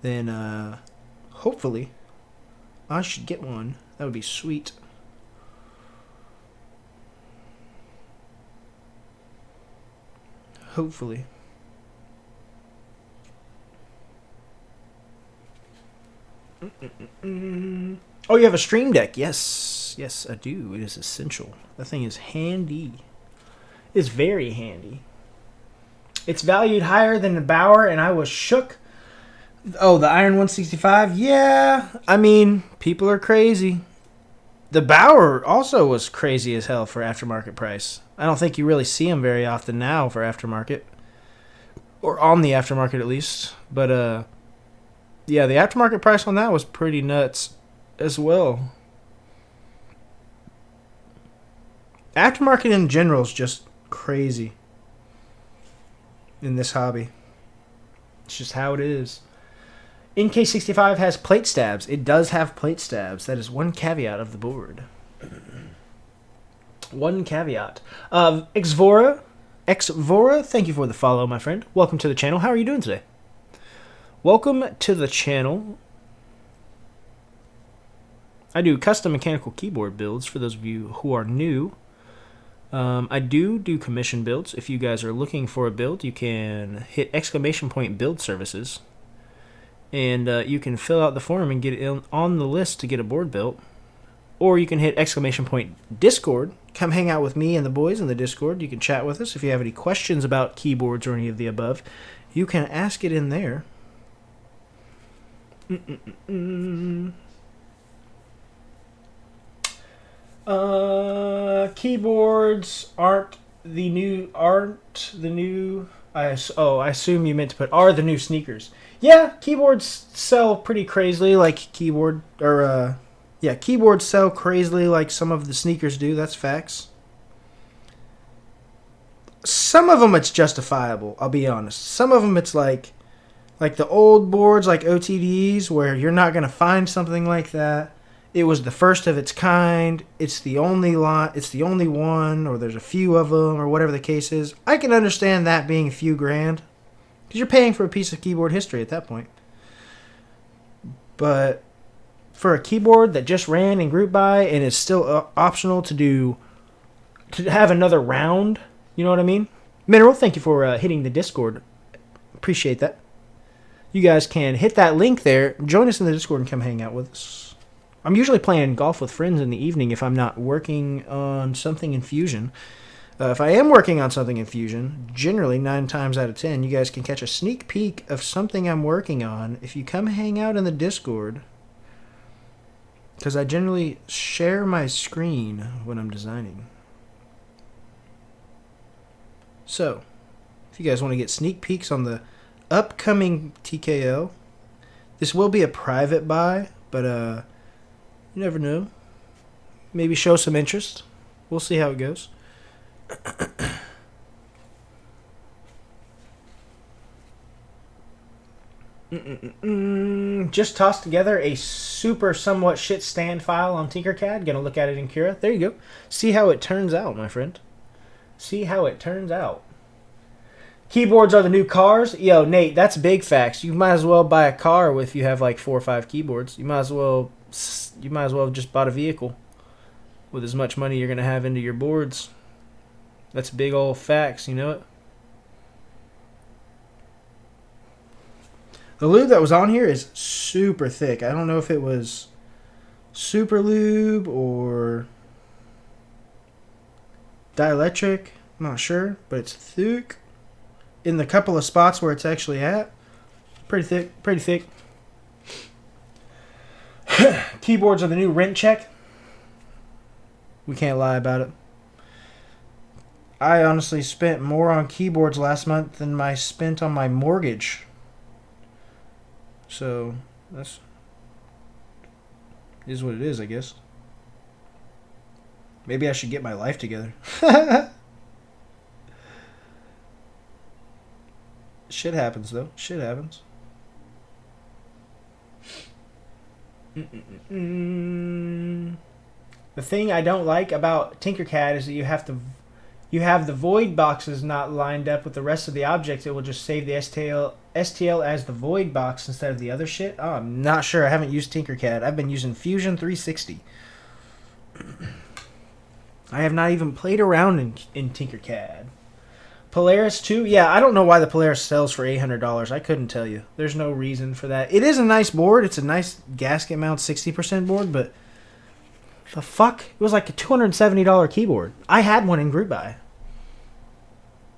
then hopefully I should get one. That would be sweet. Hopefully. Oh, you have a Stream Deck. Yes. Yes, I do. It is essential. That thing is handy. It's very handy. It's valued higher than the Bauer, and I was shook. Oh, the Iron 165? Yeah. I mean, people are crazy. The Bauer also was crazy as hell for aftermarket price. I don't think you really see them very often now for aftermarket. Or on the aftermarket at least. But, yeah, the aftermarket price on that was pretty nuts as well. Aftermarket in general is just crazy in this hobby. It's just how it is. NK65 has plate stabs. It does have plate stabs. That is one caveat of the board. One caveat. Xvora, thank you for the follow, my friend. Welcome to the channel. How are you doing today? Welcome to the channel. I do custom mechanical keyboard builds for those of you who are new. I do commission builds. If you guys are looking for a build, you can hit ! build services. And you can fill out the form and get it on the list to get a board built. Or you can hit ! Discord. Come hang out with me and the boys in the Discord. You can chat with us. If you have any questions about keyboards or any of the above, you can ask it in there. Keyboards aren't the new. I assume you meant to put are the new sneakers. Yeah, keyboards sell pretty crazily like keyboards sell crazily like some of the sneakers do. That's facts. Some of them it's justifiable, I'll be honest. Some of them it's like the old boards like OTDs where you're not going to find something like that. It was the first of its kind. It's the only one, or there's a few of them, or whatever the case is. I can understand that being a few grand, because you're paying for a piece of keyboard history at that point. But for a keyboard that just ran in group buy and is still optional to have another round, you know what I mean? Mineral, thank you for hitting the Discord. Appreciate that. You guys can hit that link there, join us in the Discord, and come hang out with us. I'm usually playing golf with friends in the evening if I'm not working on something in Fusion. If I am working on something in Fusion, generally 9 times out of 10, you guys can catch a sneak peek of something I'm working on if you come hang out in the Discord. Because I generally share my screen when I'm designing. So, if you guys want to get sneak peeks on the upcoming TKO, this will be a private buy, but you never know. Maybe show some interest. We'll see how it goes. Just tossed together a super somewhat shit stand file on Tinkercad. Gonna look at it in Cura. There you go. See how it turns out, my friend. See how it turns out. Keyboards are the new cars. Yo, Nate, that's big facts. You might as well buy a car if you have like 4 or 5 keyboards. You might as well have just bought a vehicle with as much money you're going to have into your boards. That's big old facts, you know it? The lube that was on here is super thick. I don't know if it was super lube or dielectric. I'm not sure, but it's thick. In the couple of spots where it's actually at, pretty thick, pretty thick. Keyboards are the new rent check. We can't lie about it. I honestly spent more on keyboards last month than I spent on my mortgage. So, that's is what it is, I guess. Maybe I should get my life together. Shit happens, though. Shit happens. The thing I don't like about Tinkercad is that you have the void boxes not lined up with the rest of the objects. It will just save the STL as the void box instead of the other shit. Oh, I'm not sure. I haven't used Tinkercad. I've been using Fusion 360. I have not even played around in Tinkercad. Polaris 2? Yeah, I don't know why the Polaris sells for $800. I couldn't tell you. There's no reason for that. It is a nice board. It's a nice gasket mount 60% board, but the fuck? It was like a $270 keyboard. I had one in group buy.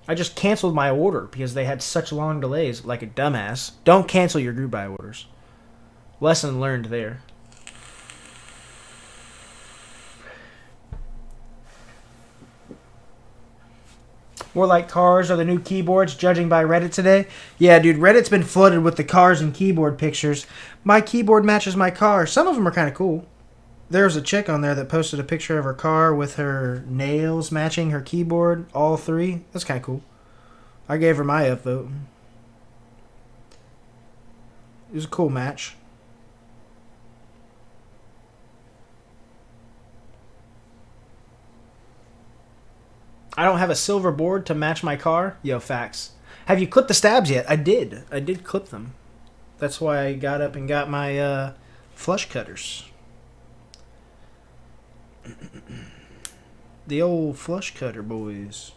I just canceled my order because they had such long delays, like a dumbass. Don't cancel your group buy orders. Lesson learned there. More like cars are the new keyboards, judging by Reddit today. Yeah, dude, Reddit's been flooded with the cars and keyboard pictures. My keyboard matches my car. Some of them are kind of cool. There's a chick on there that posted a picture of her car with her nails matching her keyboard, all three. That's kind of cool. I gave her my upvote. It was a cool match. I don't have a silver board to match my car. Yo, facts. Have you clipped the stabs yet? I did. I did clip them. That's why I got up and got my flush cutters. The old flush cutter boys.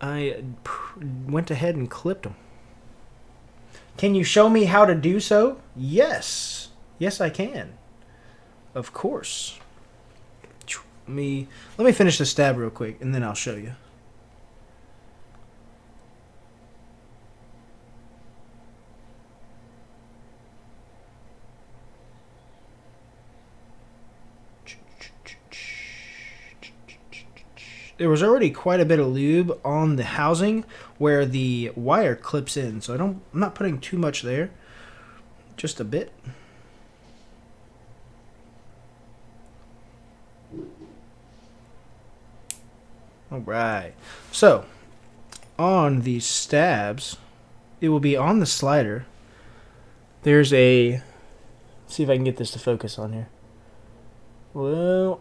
I went ahead and clipped them. Can you show me how to do so? Yes. Yes, I can. Of course. Let me finish the stab real quick, and then I'll show you. There was already quite a bit of lube on the housing where the wire clips in, so I'm not putting too much there. Just a bit. Alright, so on these stabs, it will be on the slider. There's a, let's see if I can get this to focus on here. Well,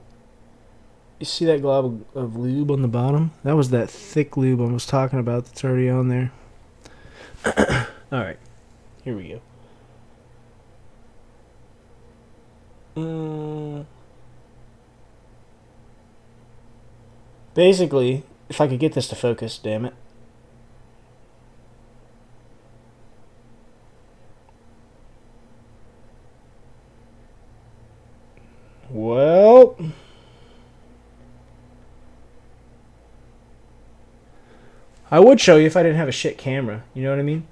you see that glob of lube on the bottom? That was that thick lube I was talking about that's already on there. Alright, here we go. Basically, if I could get this to focus, damn it. Well, I would show you if I didn't have a shit camera. You know what I mean?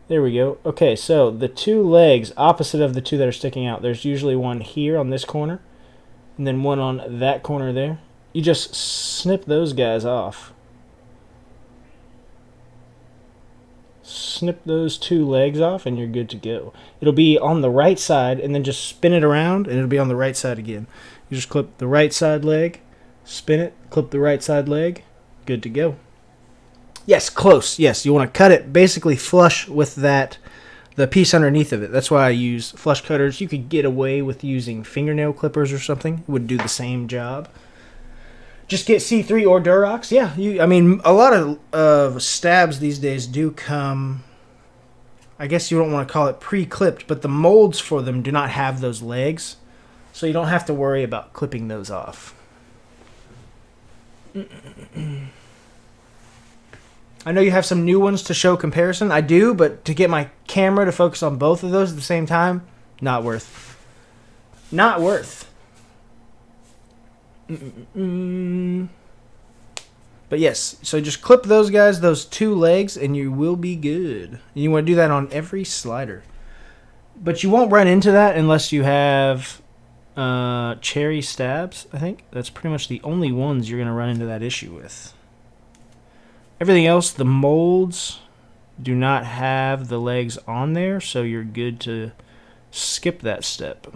There we go. Okay, so the two legs opposite of the two that are sticking out, there's usually one here on this corner, and then one on that corner there. You just snip those guys off. Snip those two legs off and you're good to go. It'll be on the right side, and then just spin it around and it'll be on the right side again. You just clip the right side leg, spin it, clip the right side leg, good to go. Yes, close. Yes, you want to cut it basically flush with that, the piece underneath of it. That's why I use flush cutters. You could get away with using fingernail clippers or something. It would do the same job. Just get C3 or Durox. Yeah, I mean, a lot of stabs these days do come, I guess you don't want to call it pre-clipped, but the molds for them do not have those legs, so you don't have to worry about clipping those off. I know you have some new ones to show comparison. I do, but to get my camera to focus on both of those at the same time, not worth. Not worth. But yes, so just clip those guys, those two legs, and you will be good. And you want to do that on every slider. But you won't run into that unless you have cherry stabs, I think. That's pretty much the only ones you're going to run into that issue with. Everything else, the molds do not have the legs on there, so you're good to skip that step.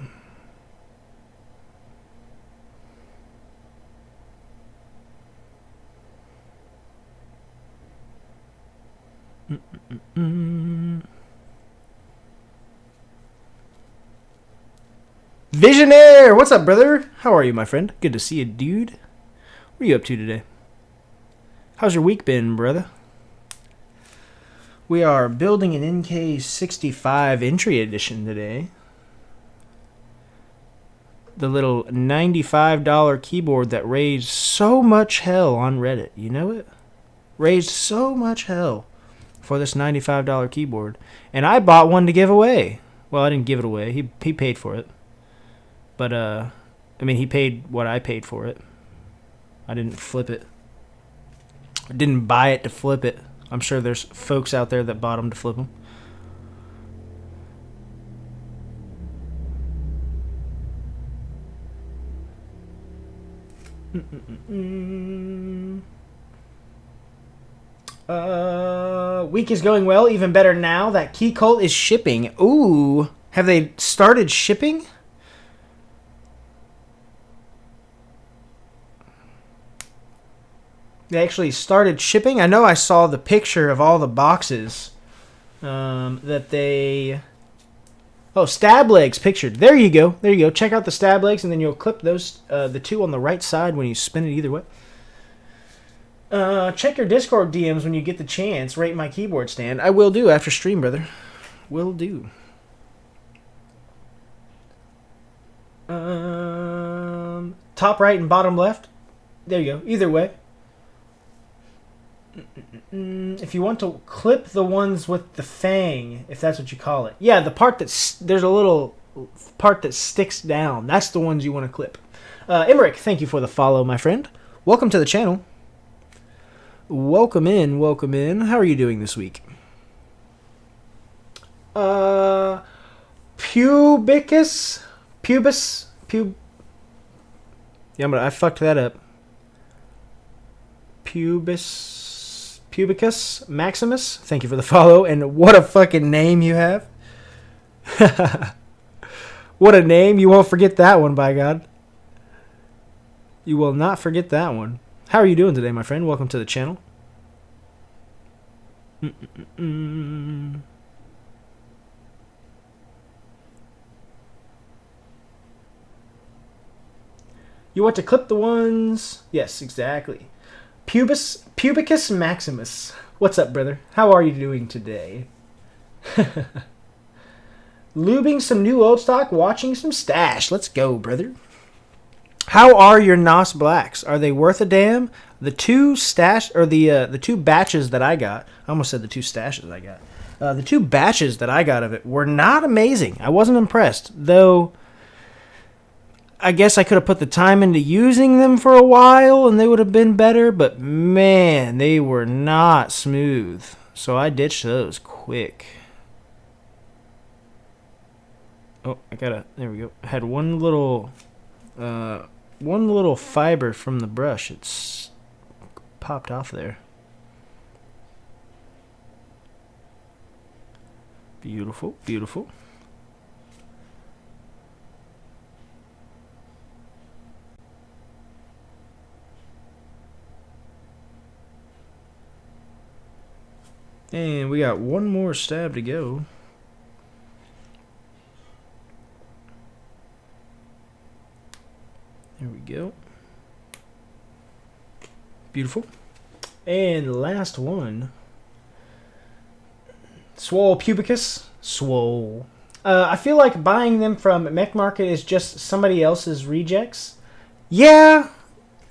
Visionaire! What's up, brother? How are you, my friend? Good to see you, dude. What are you up to today? How's your week been, brother? We are building an NK65 entry edition today. The little $95 keyboard that raised so much hell on Reddit. You know it? Raised so much hell for this $95 keyboard. And I bought one to give away. Well, I didn't give it away. He paid for it. But, I mean, he paid what I paid for it. I didn't flip it. I didn't buy it to flip it. I'm sure there's folks out there that bought them to flip them. Week is going well. Even better now that Key Cult is shipping. Ooh. Have they started shipping? They actually started shipping? I know I saw the picture of all the boxes that they... Oh, stab legs pictured. There you go. There you go. Check out the stab legs, and then you'll clip those, the two on the right side when you spin it either way. Check your Discord DMs when you get the chance. Rate my keyboard stand. I will do after stream, brother. Will do. Top right and bottom left. There you go. Either way. If you want to clip the ones with the fang, if that's what you call it. Yeah, the part that's... There's a little part that sticks down. That's the ones you want to clip. Emmerich, thank you for the follow, my friend. Welcome to the channel. Welcome in, welcome in. How are you doing this week? Pubicus? Pubis? Yeah, I fucked that up. Pubicus Maximus, thank you for the follow, and what a fucking name you have. What a name. You won't forget that one, by God. You will not forget that one. How are you doing today, my friend? Welcome to the channel. You want to clip the ones? Yes, exactly. Pubicus Maximus. What's up, brother? How are you doing today? Lubing some new old stock, watching some stash. Let's go, brother. How are your NOS blacks? Are they worth a damn? The two stash or the two batches that I got. I almost said the two stashes I got. The two batches that I got of it were not amazing. I wasn't impressed, though. I guess I could have put the time into using them for a while and they would have been better, but man, they were not smooth. So I ditched those quick. Oh, there we go. I had one little fiber from the brush. It's popped off there. Beautiful, beautiful. And we got one more stab to go. There we go. Beautiful. And last one. Swole Pubicus. Swole. I feel like buying them from Mech Market is just somebody else's rejects. Yeah.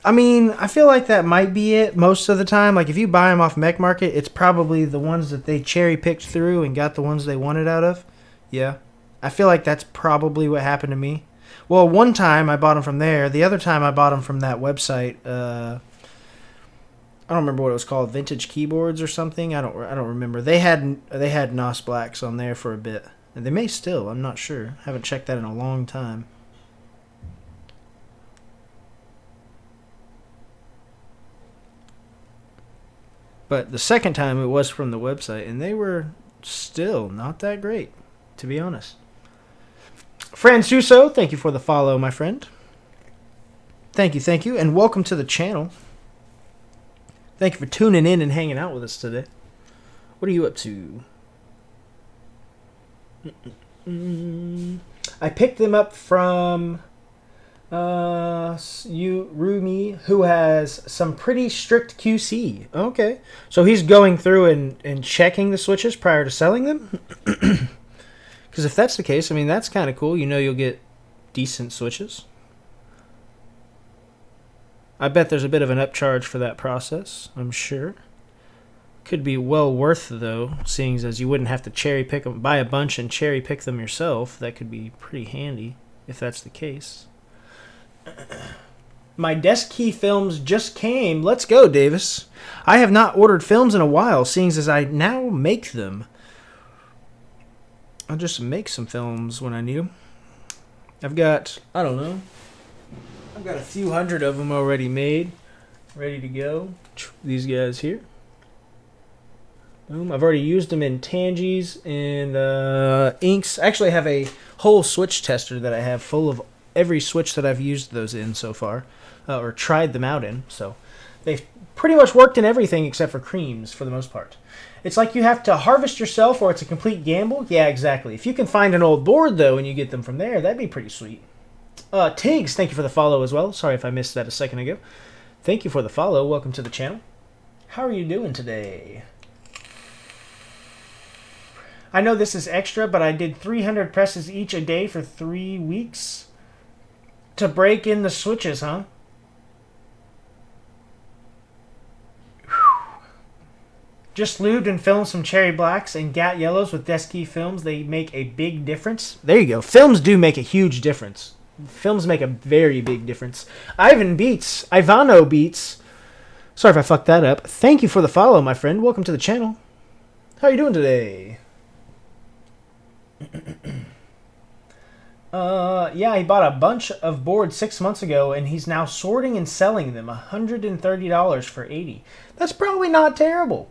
I mean, I feel like that might be it most of the time. Like, if you buy them off Mech Market, it's probably the ones that they cherry-picked through and got the ones they wanted out of. Yeah. I feel like that's probably what happened to me. Well, one time I bought them from there. The other time I bought them from that website. I don't remember what it was called. Vintage Keyboards or something. I don't remember. They had NOS Blacks on there for a bit. And they may still. I'm not sure. Haven't checked that in a long time. But the second time it was from the website, and they were still not that great, to be honest. Fransuso, thank you for the follow, my friend. Thank you, and welcome to the channel. Thank you for tuning in and hanging out with us today. What are you up to? I picked them up from Rumi, who has some pretty strict QC. Okay. So he's going through and checking the switches prior to selling them? Because if that's the case, I mean, that's kind of cool. You know you'll get decent switches. I bet there's a bit of an upcharge for that process, I'm sure. Could be well worth, though, seeing as you wouldn't have to cherry pick them, buy a bunch and cherry pick them yourself. That could be pretty handy if that's the case. My desk key films just came. Let's go, Davis. I have not ordered films in a while, seeing as I now make them. I'll just make some films when I need them. I've got, I don't know, I've got a few hundred of them already made, ready to go. These guys here. Boom. I've already used them in tangies and inks. I actually have a whole switch tester that I have full of every switch that I've used those in so far, or tried them out in. So they've pretty much worked in everything except for creams for the most part. It's like you have to harvest yourself or it's a complete gamble. Yeah, exactly. If you can find an old board, though, and you get them from there, that'd be pretty sweet. Tiggs, thank you for the follow as well. Sorry if I missed that a second ago. Thank you for the follow. Welcome to the channel. How are you doing today? I know this is extra, but I did 300 presses each a day for 3 weeks to break in the switches, huh? Just lubed and filmed some cherry blacks and gat yellows with Desky films. They make a big difference. There you go. Films do make a huge difference. Films make a very big difference. Ivano Beats. Sorry if I fucked that up. Thank you for the follow, my friend. Welcome to the channel. How are you doing today? Yeah, he bought a bunch of boards 6 months ago, and he's now sorting and selling them. $130 for 80. That's probably not terrible.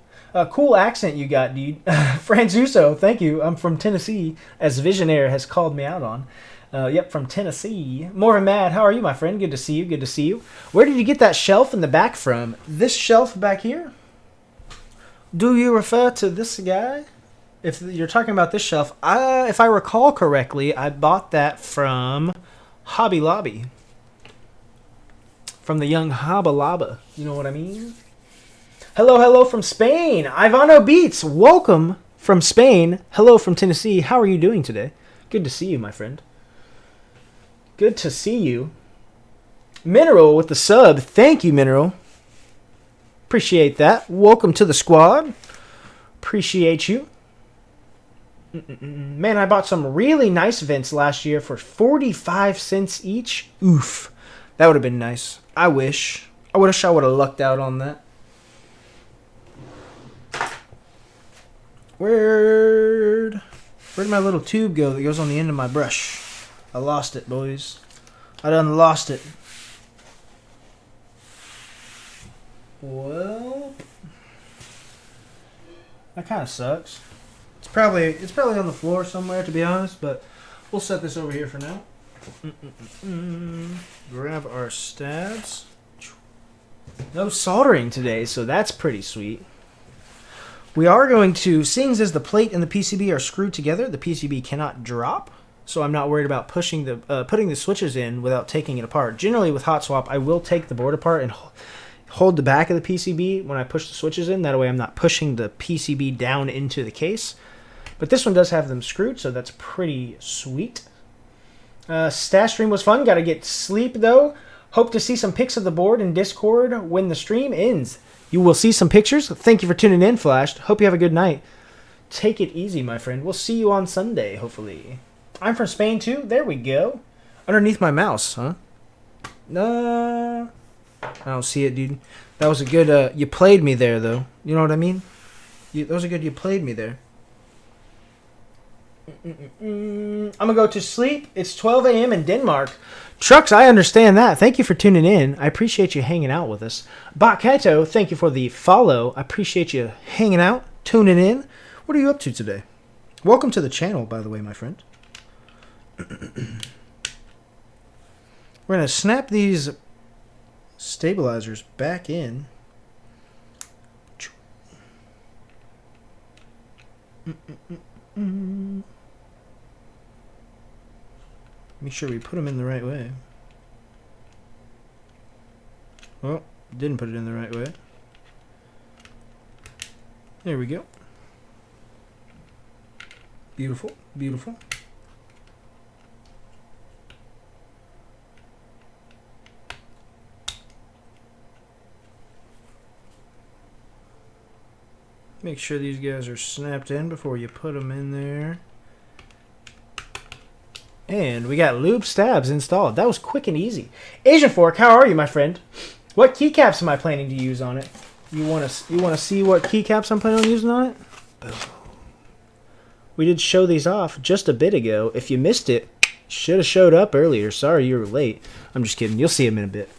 Cool accent you got, dude. Franzuso, thank you. I'm from Tennessee, as Visionaire has called me out on. Yep, from Tennessee. Morven Mad, how are you, my friend? Good to see you, good to see you. Where did you get that shelf in the back from? This shelf back here? Do you refer to this guy? If you're talking about this shelf, if I recall correctly, I bought that from Hobby Lobby. From the young Hobby Lobby. You know what I mean? Hello, hello from Spain. Ivano Beats, welcome from Spain. Hello from Tennessee. How are you doing today? Good to see you, my friend. Good to see you. Mineral with the sub. Thank you, Mineral. Appreciate that. Welcome to the squad. Appreciate you. Man, I bought some really nice vents last year for 45 cents each. Oof. That would have been nice. I wish. I would have lucked out on that. Where'd my little tube go that goes on the end of my brush? I lost it, boys. I done lost it. Well, that kind of sucks. It's probably on the floor somewhere, to be honest, but we'll set this over here for now. Grab our stabs. No soldering today, so that's pretty sweet. We are going to, seeing as the plate and the PCB are screwed together, the PCB cannot drop, so I'm not worried about putting the switches in without taking it apart. Generally, with hot swap, I will take the board apart and hold the back of the PCB when I push the switches in. That way I'm not pushing the PCB down into the case. But this one does have them screwed, so that's pretty sweet. Stash stream was fun. Got to get sleep, though. Hope to see some pics of the board in Discord when the stream ends. You will see some pictures. Thank you for tuning in, Flashed. Hope you have a good night. Take it easy, my friend. We'll see you on Sunday, hopefully. I'm from Spain, too. There we go. Underneath my mouse, huh? I don't see it, dude. That was a good, you played me there, though. You know what I mean? That was a good, you played me there. I'm going to go to sleep. It's 12 a.m. in Denmark. Trucks, I understand that. Thank you for tuning in. I appreciate you hanging out with us. Bakaito, thank you for the follow. I appreciate you hanging out, tuning in. What are you up to today? Welcome to the channel, by the way, my friend. We're going to snap these stabilizers back in. Make sure we put them in the right way. Well, didn't put it in the right way. There we go. Beautiful, beautiful. Make sure these guys are snapped in before you put them in there. And we got lube stabs installed. That was quick and easy. Asian Fork, how are you, my friend? What keycaps am I planning to use on it? You want to see what keycaps I'm planning on using on it? Boom. We did show these off just a bit ago. If you missed it, should have showed up earlier. Sorry you were late. I'm just kidding. You'll see them in a bit.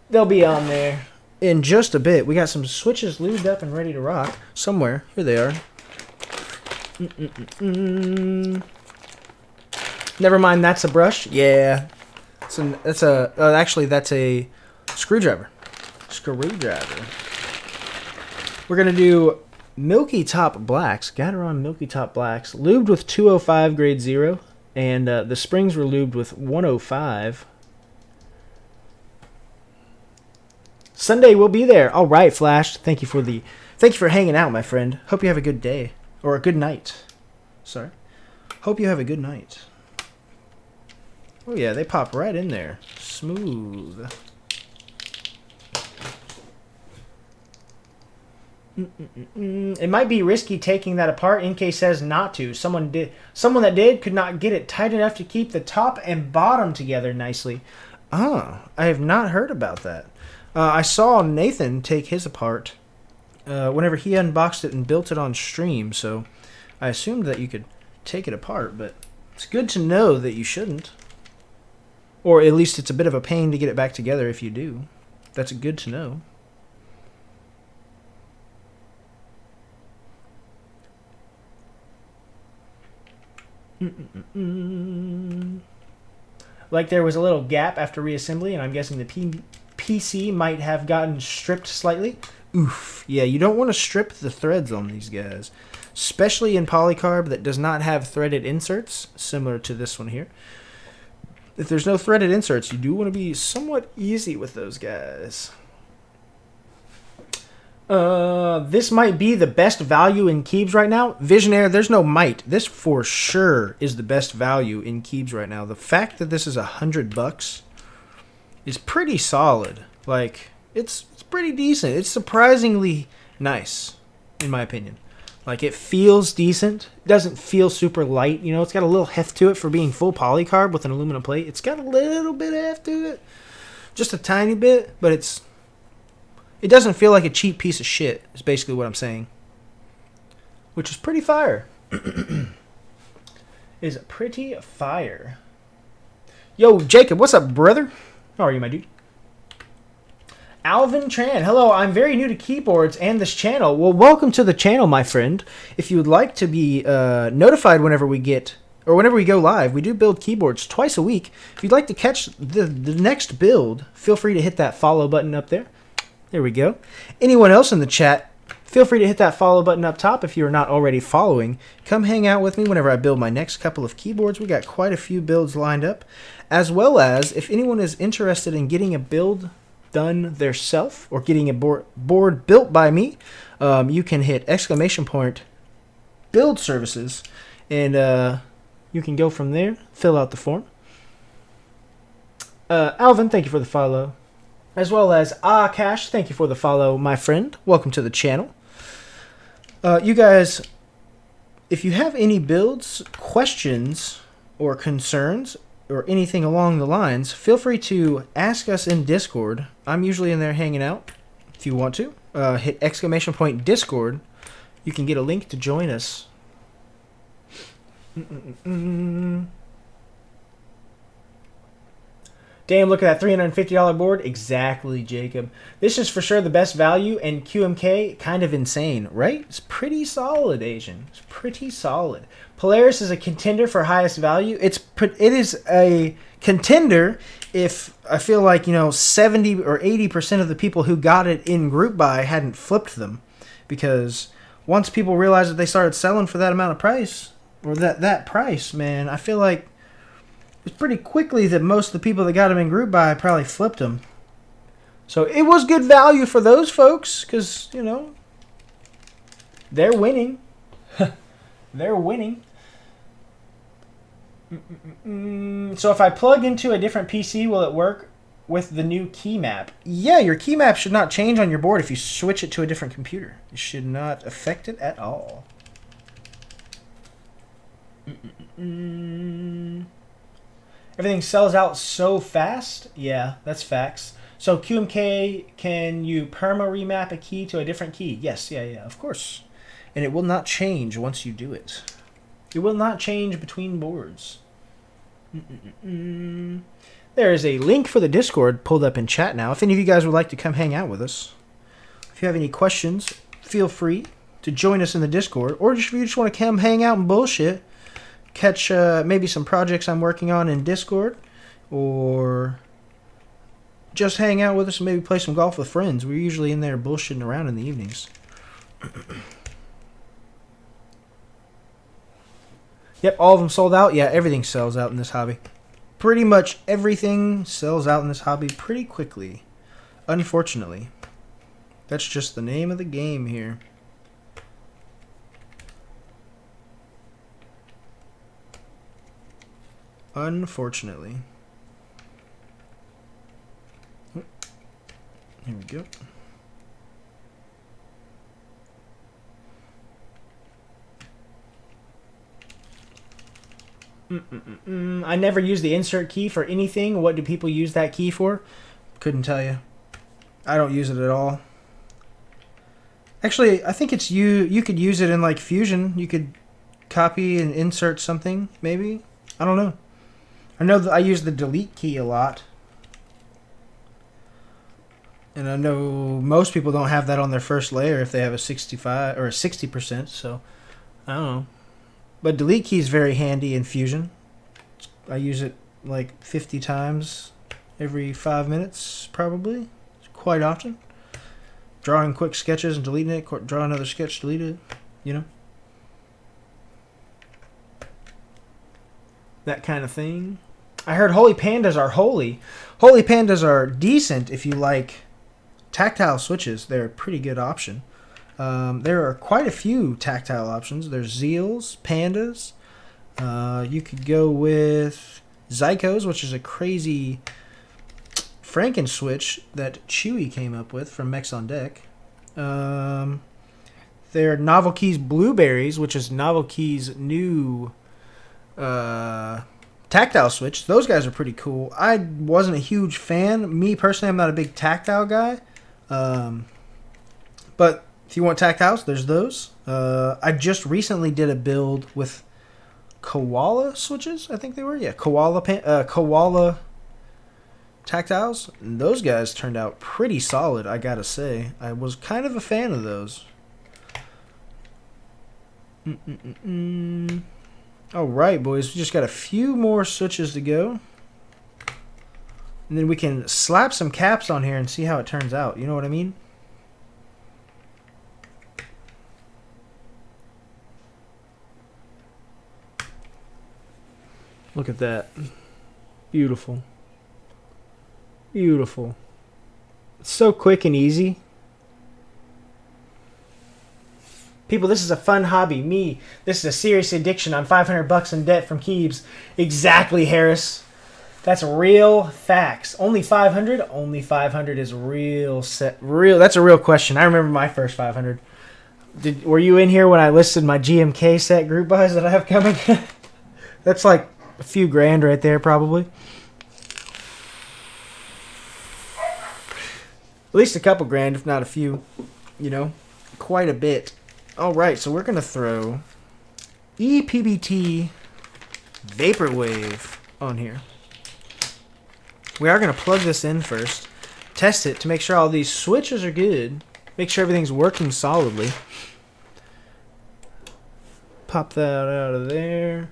They'll be on there. in just a bit. We got some switches lubed up and ready to rock somewhere. Here they are. Never mind, that's a brush. Yeah. Actually, that's a screwdriver. We're going to do milky top blacks, gateron milky top blacks, lubed with 205 grade 0, and the springs were lubed with 105. Sunday we'll be there. All right, Flash. Thank you for hanging out, my friend. Hope you have a good day or a good night. Sorry. Hope you have a good night. Oh yeah, they pop right in there. Smooth. It might be risky taking that apart. NK says not to. Someone that did could not get it tight enough to keep the top and bottom together nicely. I have not heard about that. I saw Nathan take his apart whenever he unboxed it and built it on stream, so I assumed that you could take it apart, but it's good to know that you shouldn't. Or at least it's a bit of a pain to get it back together if you do. That's good to know. Like there was a little gap after reassembly, and I'm guessing the PC might have gotten stripped slightly. Oof. Yeah, you don't want to strip the threads on these guys, especially in polycarb that does not have threaded inserts, similar to this one here. If there's no threaded inserts, you do want to be somewhat easy with those guys. This might be the best value in Keebs right now. Visionaire, there's no might. This for sure is the best value in Keebs right now. The fact that this is $100 is pretty solid. Like, it's pretty decent. It's surprisingly nice, in my opinion. Like, it feels decent. It doesn't feel super light. You know, it's got a little heft to it for being full polycarb with an aluminum plate. It's got a little bit of heft to it. Just a tiny bit, but it doesn't feel like a cheap piece of shit, is basically what I'm saying. Which is pretty fire. Is pretty fire. Yo, Jacob, what's up, brother? How are you, my dude? Alvin Tran, hello, I'm very new to keyboards and this channel. Well, welcome to the channel, my friend. If you would like to be notified whenever we go live, we do build keyboards twice a week. If you'd like to catch the next build, feel free to hit that follow button up there. There we go. Anyone else in the chat, feel free to hit that follow button up top if you are not already following. Come hang out with me whenever I build my next couple of keyboards. We got quite a few builds lined up, as well as if anyone is interested in getting a build done theirself or getting a board built by me, you can hit !build services, and you can go from there, fill out the form. Alvin, thank you for the follow. As well as Cash, thank you for the follow, my friend. Welcome to the channel. You guys, if you have any builds, questions, or concerns, or anything along the lines, feel free to ask us in Discord. I'm usually in there hanging out. If you want to, hit !Discord. You can get a link to join us. Damn, look at that $350 board. Exactly, Jacob. This is for sure the best value, and QMK, kind of insane, right? It's pretty solid, Asian. It's pretty solid. Polaris is a contender for highest value. It is a contender if I feel like, 70 or 80% of the people who got it in group buy hadn't flipped them. Because once people realized that they started selling for that amount of price, or that price, man, I feel like it's pretty quickly that most of the people that got them in group buy probably flipped them. So it was good value for those folks because, they're winning. They're winning. So if I plug into a different PC, will it work with the new key map? Yeah, your key map should not change on your board if you switch it to a different computer. It should not affect it at all. Everything sells out so fast? Yeah, that's facts. So QMK, can you perma remap a key to a different key? Yes, yeah, of course. And it will not change once you do it. It will not change between boards. There is a link for the Discord pulled up in chat now. If any of you guys would like to come hang out with us, if you have any questions, feel free to join us in the Discord. Or if you just want to come hang out and bullshit, catch maybe some projects I'm working on in Discord, or just hang out with us and maybe play some golf with friends. We're usually in there bullshitting around in the evenings. Yep, all of them sold out. Yeah, everything sells out in this hobby. Pretty much everything sells out in this hobby pretty quickly. Unfortunately. That's just the name of the game here. Unfortunately. Here we go. I never use the insert key for anything. What do people use that key for? Couldn't tell you. I don't use it at all. Actually, I think it's you could use it in like Fusion. You could copy and insert something, maybe. I don't know. I know that I use the delete key a lot. And I know most people don't have that on their first layer if they have a 65 or a 60%, so I don't know. But delete key is very handy in Fusion. I use it like 50 times every 5 minutes, probably. Quite often. Drawing quick sketches and deleting it. Draw another sketch, delete it. You know? That kind of thing. I heard holy pandas are holy. Holy pandas are decent if you like tactile switches. They're a pretty good option. There are quite a few tactile options. There's Zeals, Pandas. You could go with Zycos, which is a crazy Franken switch that Chewy came up with from Mechs on Deck. There are Novelkeys Blueberries, which is Novelkeys' new tactile switch. Those guys are pretty cool. I wasn't a huge fan. Me, personally, I'm not a big tactile guy. But if you want tactiles, there's those. I just recently did a build with koala switches, I think they were. Yeah, koala tactiles. And those guys turned out pretty solid, I gotta say. I was kind of a fan of those. Alright, boys. We just got a few more switches to go. And then we can slap some caps on here and see how it turns out. You know what I mean? Look at that. Beautiful. Beautiful. It's so quick and easy. People, this is a fun hobby. Me, this is a serious addiction. I'm $500 in debt from Keebs. Exactly, Harris. That's real facts. Only 500? Only 500 is real set. Real. That's a real question. I remember my first 500. Were you in here when I listed my GMK set group buys that I have coming? That's like a few grand right there, probably. At least a couple grand, if not a few. You know, quite a bit. All right, so we're going to throw PBT vaporwave on here. We are going to plug this in first, test it to make sure all these switches are good, make sure everything's working solidly. Pop that out of there.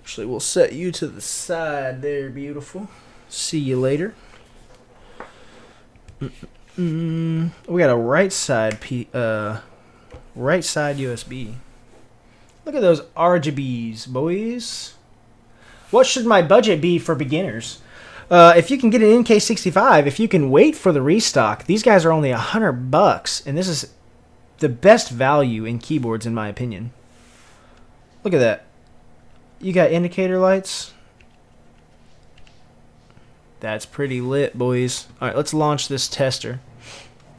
Actually, we'll set you to the side there, beautiful. See you later. We got a right side USB. Look at those RGBs, boys. What should my budget be for beginners? If you can get an NK65, if you can wait for the restock, these guys are only $100, and this is the best value in keyboards, in my opinion. Look at that. You got indicator lights. That's pretty lit, boys. All right, let's launch this tester.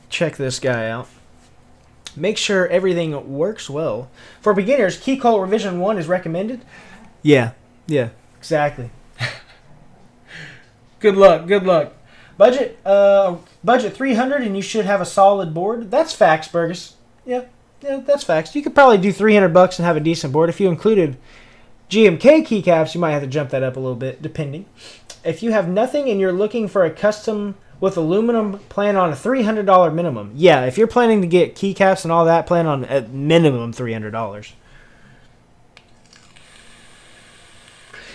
Check this guy out. Make sure everything works well. For beginners, key call revision 1 is recommended. Yeah, exactly. Good luck, good luck. Budget 300 and you should have a solid board. That's facts, Burgess. Yeah, that's facts. You could probably do $300 and have a decent board if you included GMK keycaps, you might have to jump that up a little bit, depending. If you have nothing and you're looking for a custom with aluminum, plan on a $300 minimum. Yeah, if you're planning to get keycaps and all that, plan on at minimum $300.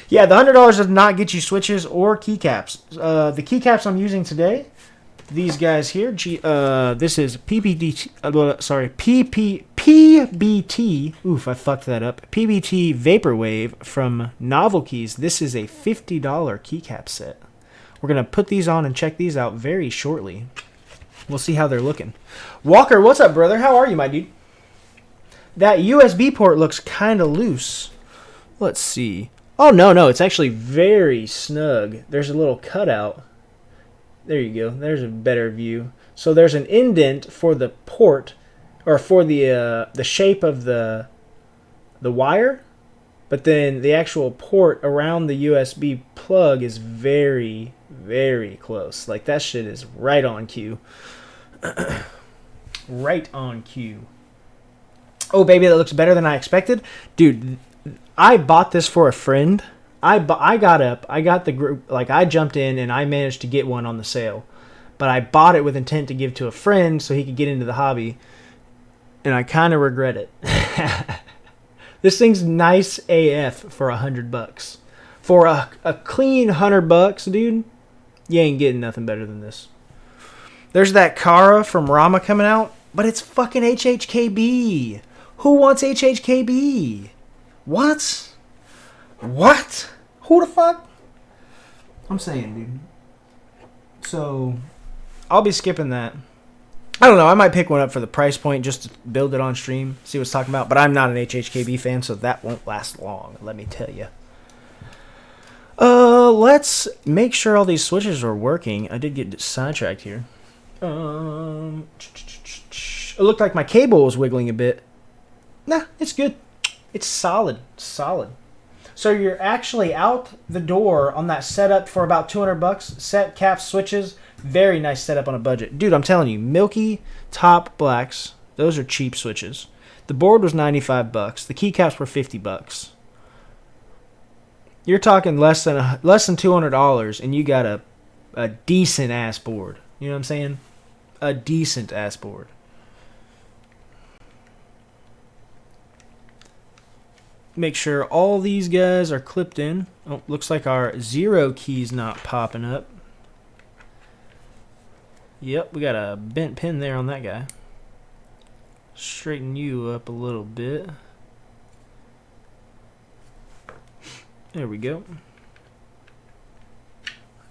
Yeah, the $100 does not get you switches or keycaps. The keycaps I'm using today, these guys here, this is PBT, PBT, oof, I fucked that up. PBT vaporwave from Novelkeys. This is a $50 keycap set. We're going to put these on and check these out very shortly. We'll see how they're looking. Walker, what's up, brother? How are you, my dude? That USB port looks kind of loose. Let's see. Oh, no, it's actually very snug. There's a little cutout. There you go. There's a better view. So there's an indent for the port, or for the shape of the wire, but then the actual port around the USB plug is very, very close. Like, that shit is right on cue. Right on cue. Oh, baby, that looks better than I expected. Dude, I bought this for a friend. I got the group, like, I jumped in and I managed to get one on the sale. But I bought it with intent to give to a friend so he could get into the hobby. And I kind of regret it. This thing's nice AF for $100. For a clean $100, dude, you ain't getting nothing better than this. There's that Kara from Rama coming out, but it's fucking HHKB. Who wants HHKB? What? What? Who the fuck? I'm saying, dude. So, I'll be skipping that. I don't know. I might pick one up for the price point just to build it on stream, see what it's talking about. But I'm not an HHKB fan, so that won't last long, let me tell you. Let's make sure all these switches are working. I did get sidetracked here. It looked like my cable was wiggling a bit. Nah, it's good. It's solid. Solid. So you're actually out the door on that setup for about $200. Set, caps, switches. Very nice setup on a budget. Dude, I'm telling you, Milky top blacks, those are cheap switches. The board was $95. The keycaps were $50. You're talking less than $200 and you got a decent ass board. You know what I'm saying? A decent ass board. Make sure all these guys are clipped in. Oh, looks like our 0 key's not popping up. Yep, we got a bent pin there on that guy. Straighten you up a little bit. There we go.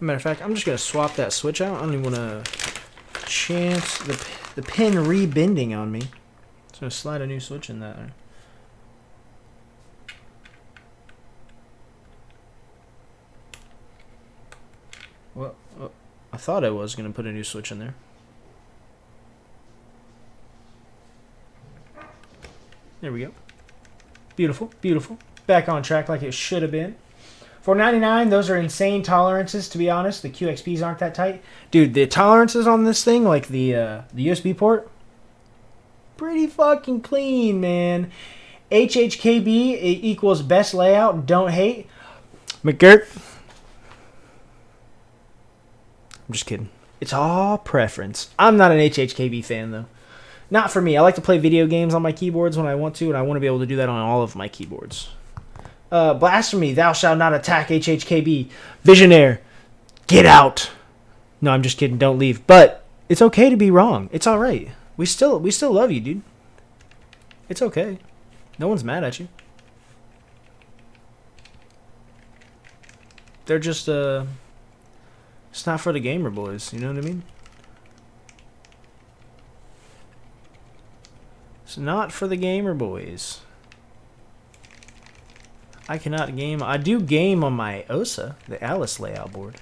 Matter of fact, I'm just going to swap that switch out. I don't even want to chance the pin rebending on me. Just going to slide a new switch in that. Well, I thought I was going to put a new switch in there. There we go. Beautiful, beautiful. Back on track like it should have been. $4.99, those are insane tolerances, to be honest. The QXPs aren't that tight. Dude, the tolerances on this thing, like the USB port, pretty fucking clean, man. HHKB equals best layout, don't hate. McGirt. I'm just kidding. It's all preference. I'm not an HHKB fan, though. Not for me. I like to play video games on my keyboards when I want to, and I want to be able to do that on all of my keyboards. Blasphemy, thou shalt not attack HHKB. Visionaire, get out. No, I'm just kidding. Don't leave. But it's okay to be wrong. It's all right. We still love you, dude. It's okay. No one's mad at you. They're just it's not for the gamer boys. You know what I mean? It's not for the gamer boys. I cannot game. I do game on my OSA, the Alice layout board,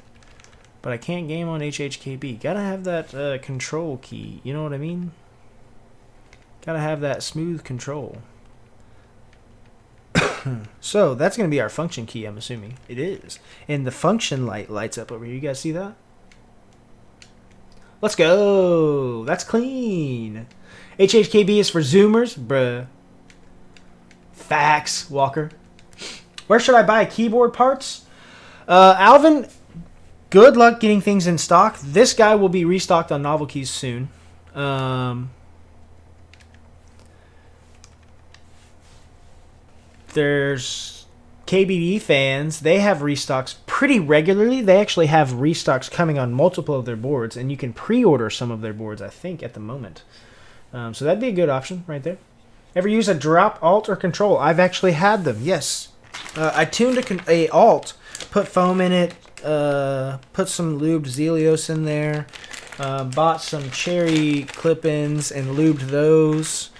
but I can't game on HHKB. Gotta have that control key. You know what I mean? Gotta have that smooth control. So that's gonna be our function key. I'm assuming it is, and the function light lights up over here. You guys see that? Let's go. That's clean. HHKB is for Zoomers, bruh. Facts, Walker. Where should I buy keyboard parts? Alvin, good luck getting things in stock. This guy will be restocked on novelkeys soon. There's KBD fans. They have restocks pretty regularly. They actually have restocks coming on multiple of their boards, and you can pre-order some of their boards, I think, at the moment. So that'd be a good option right there. Ever use a drop, alt, or control? I've actually had them, yes. I tuned a alt, put foam in it, put some lubed Zelios in there, bought some cherry clip-ins and lubed those.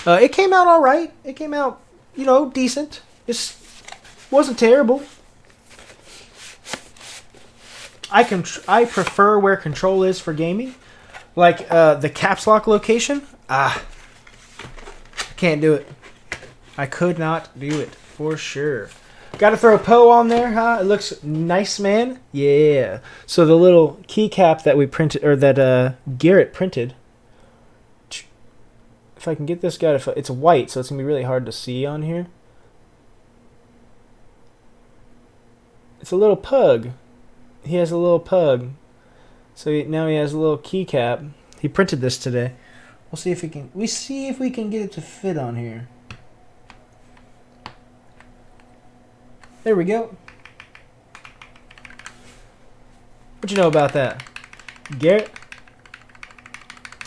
It came out all right. It came out, you know, decent. It wasn't terrible. I prefer where control is for gaming. Like the caps lock location. I can't do it. I could not do it for sure. Got to throw Poe on there, huh? It looks nice, man. Yeah. So the little keycap that we printed, or that Garrett printed. If I can get this guy to, it's white, so it's gonna be really hard to see on here. It's a little pug. He has a little pug. So now he has a little keycap. He printed this today. We'll see if we can. We can get it to fit on here. There we go. What you know about that, Garrett?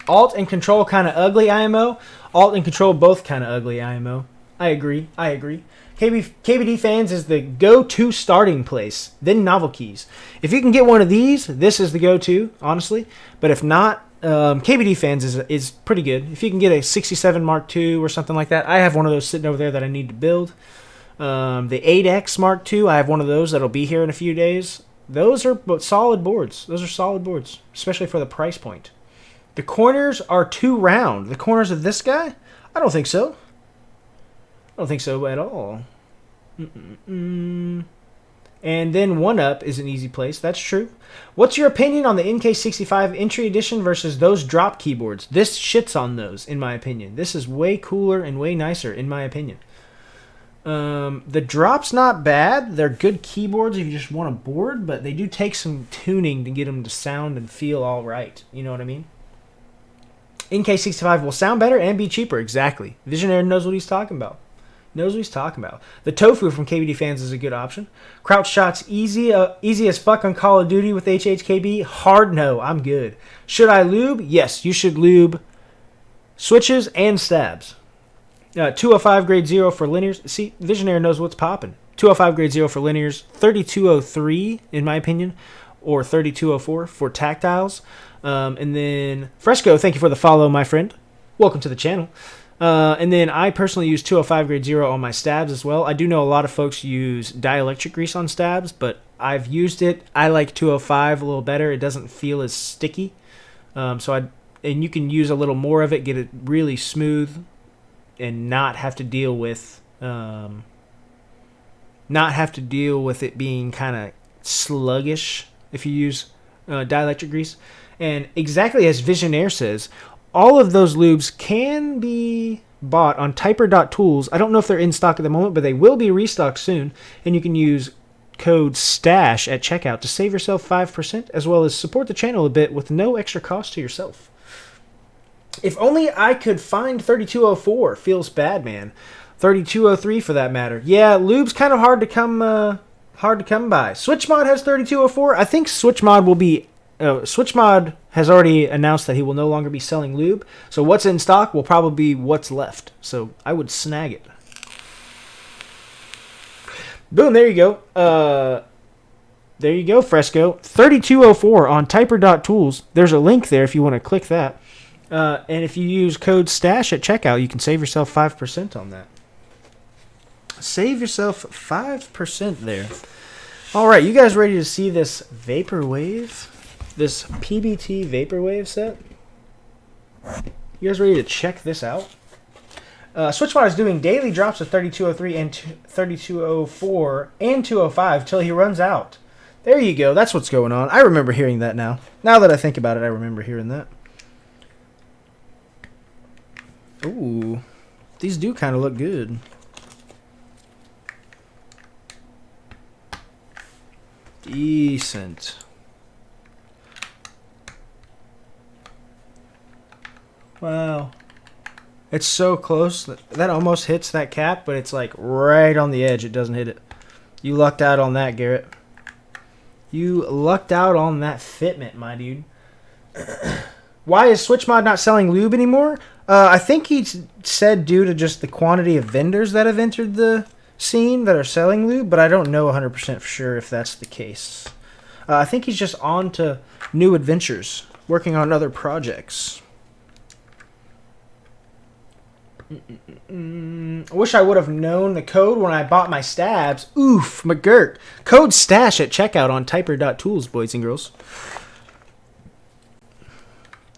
Alt and control kind of ugly, IMO. Alt and control both kind of ugly, IMO. I agree. KBD fans is the go-to starting place. Then novelkeys. If you can get one of these, this is the go-to, honestly. But if not, KBD fans is pretty good. If you can get a 67 Mark II or something like that, I have one of those sitting over there that I need to build. The 8X Mark II, I have one of those that'll be here in a few days. Those are solid boards. Especially for the price point. The corners are too round. The corners of this guy? I don't think so. I don't think so at all. And then 1UP is an easy place. That's true. What's your opinion on the NK65 entry edition versus those drop keyboards? This shits on those, in my opinion. This is way cooler and way nicer, in my opinion. The drop's not bad. They're good keyboards if you just want a board, but they do take some tuning to get them to sound and feel all right. You know what I mean? NK65 will sound better and be cheaper. Exactly. Visionary knows what he's talking about. The tofu from KBD fans is a good option. Crouch shots easy as fuck on Call of Duty with HHKB. Hard no. I'm good. Should I lube? Yes, you should lube switches and stabs. 205 grade 0 for linears. See, Visionary knows what's popping. 205 grade 0 for linears. 3203, in my opinion, or 3204 for tactiles. And then Fresco, thank you for the follow, my friend. Welcome to the channel. And then I personally use 205 grade 0 on my stabs as well. I do know a lot of folks use dielectric grease on stabs, but I've used it. I like 205 a little better. It doesn't feel as sticky. And you can use a little more of it, get it really smooth, and not have to deal with it being kind of sluggish if you use dielectric grease. And exactly as Visionaire says, all of those lubes can be bought on Typer.tools. I don't know if they're in stock at the moment, but they will be restocked soon. And you can use code STASH at checkout to save yourself 5%, as well as support the channel a bit with no extra cost to yourself. If only I could find 3204. Feels bad, man. 3203 for that matter. Yeah, lube's kind of hard to come by. SwitchMod has 3204. I think SwitchMod has already announced that he will no longer be selling lube. So what's in stock will probably be what's left. So I would snag it. Boom, there you go. There you go, Fresco. 3204 on Typer.tools. There's a link there if you want to click that. And if you use code STASH at checkout, you can save yourself 5% on that. Save yourself 5% there. All right, you guys ready to see this vaporwave? This PBT vaporwave set? You guys ready to check this out? SwitchMod is doing daily drops of 3203 and 3204 and 205 till he runs out. There you go. That's what's going on. I remember hearing that now. Now that I think about it, I remember hearing that. Ooh, these do kind of look good. Decent. Wow. It's so close. That almost hits that cap, but it's like right on the edge. It doesn't hit it. You lucked out on that, Garrett. You lucked out on that fitment, my dude. Why is SwitchMod not selling lube anymore? I think he said due to just the quantity of vendors that have entered the scene that are selling lube, but I don't know 100% for sure if that's the case. I think he's just on to new adventures, working on other projects. I wish I would have known the code when I bought my stabs. Oof, McGirt. Code STASH at checkout on typer.tools, boys and girls.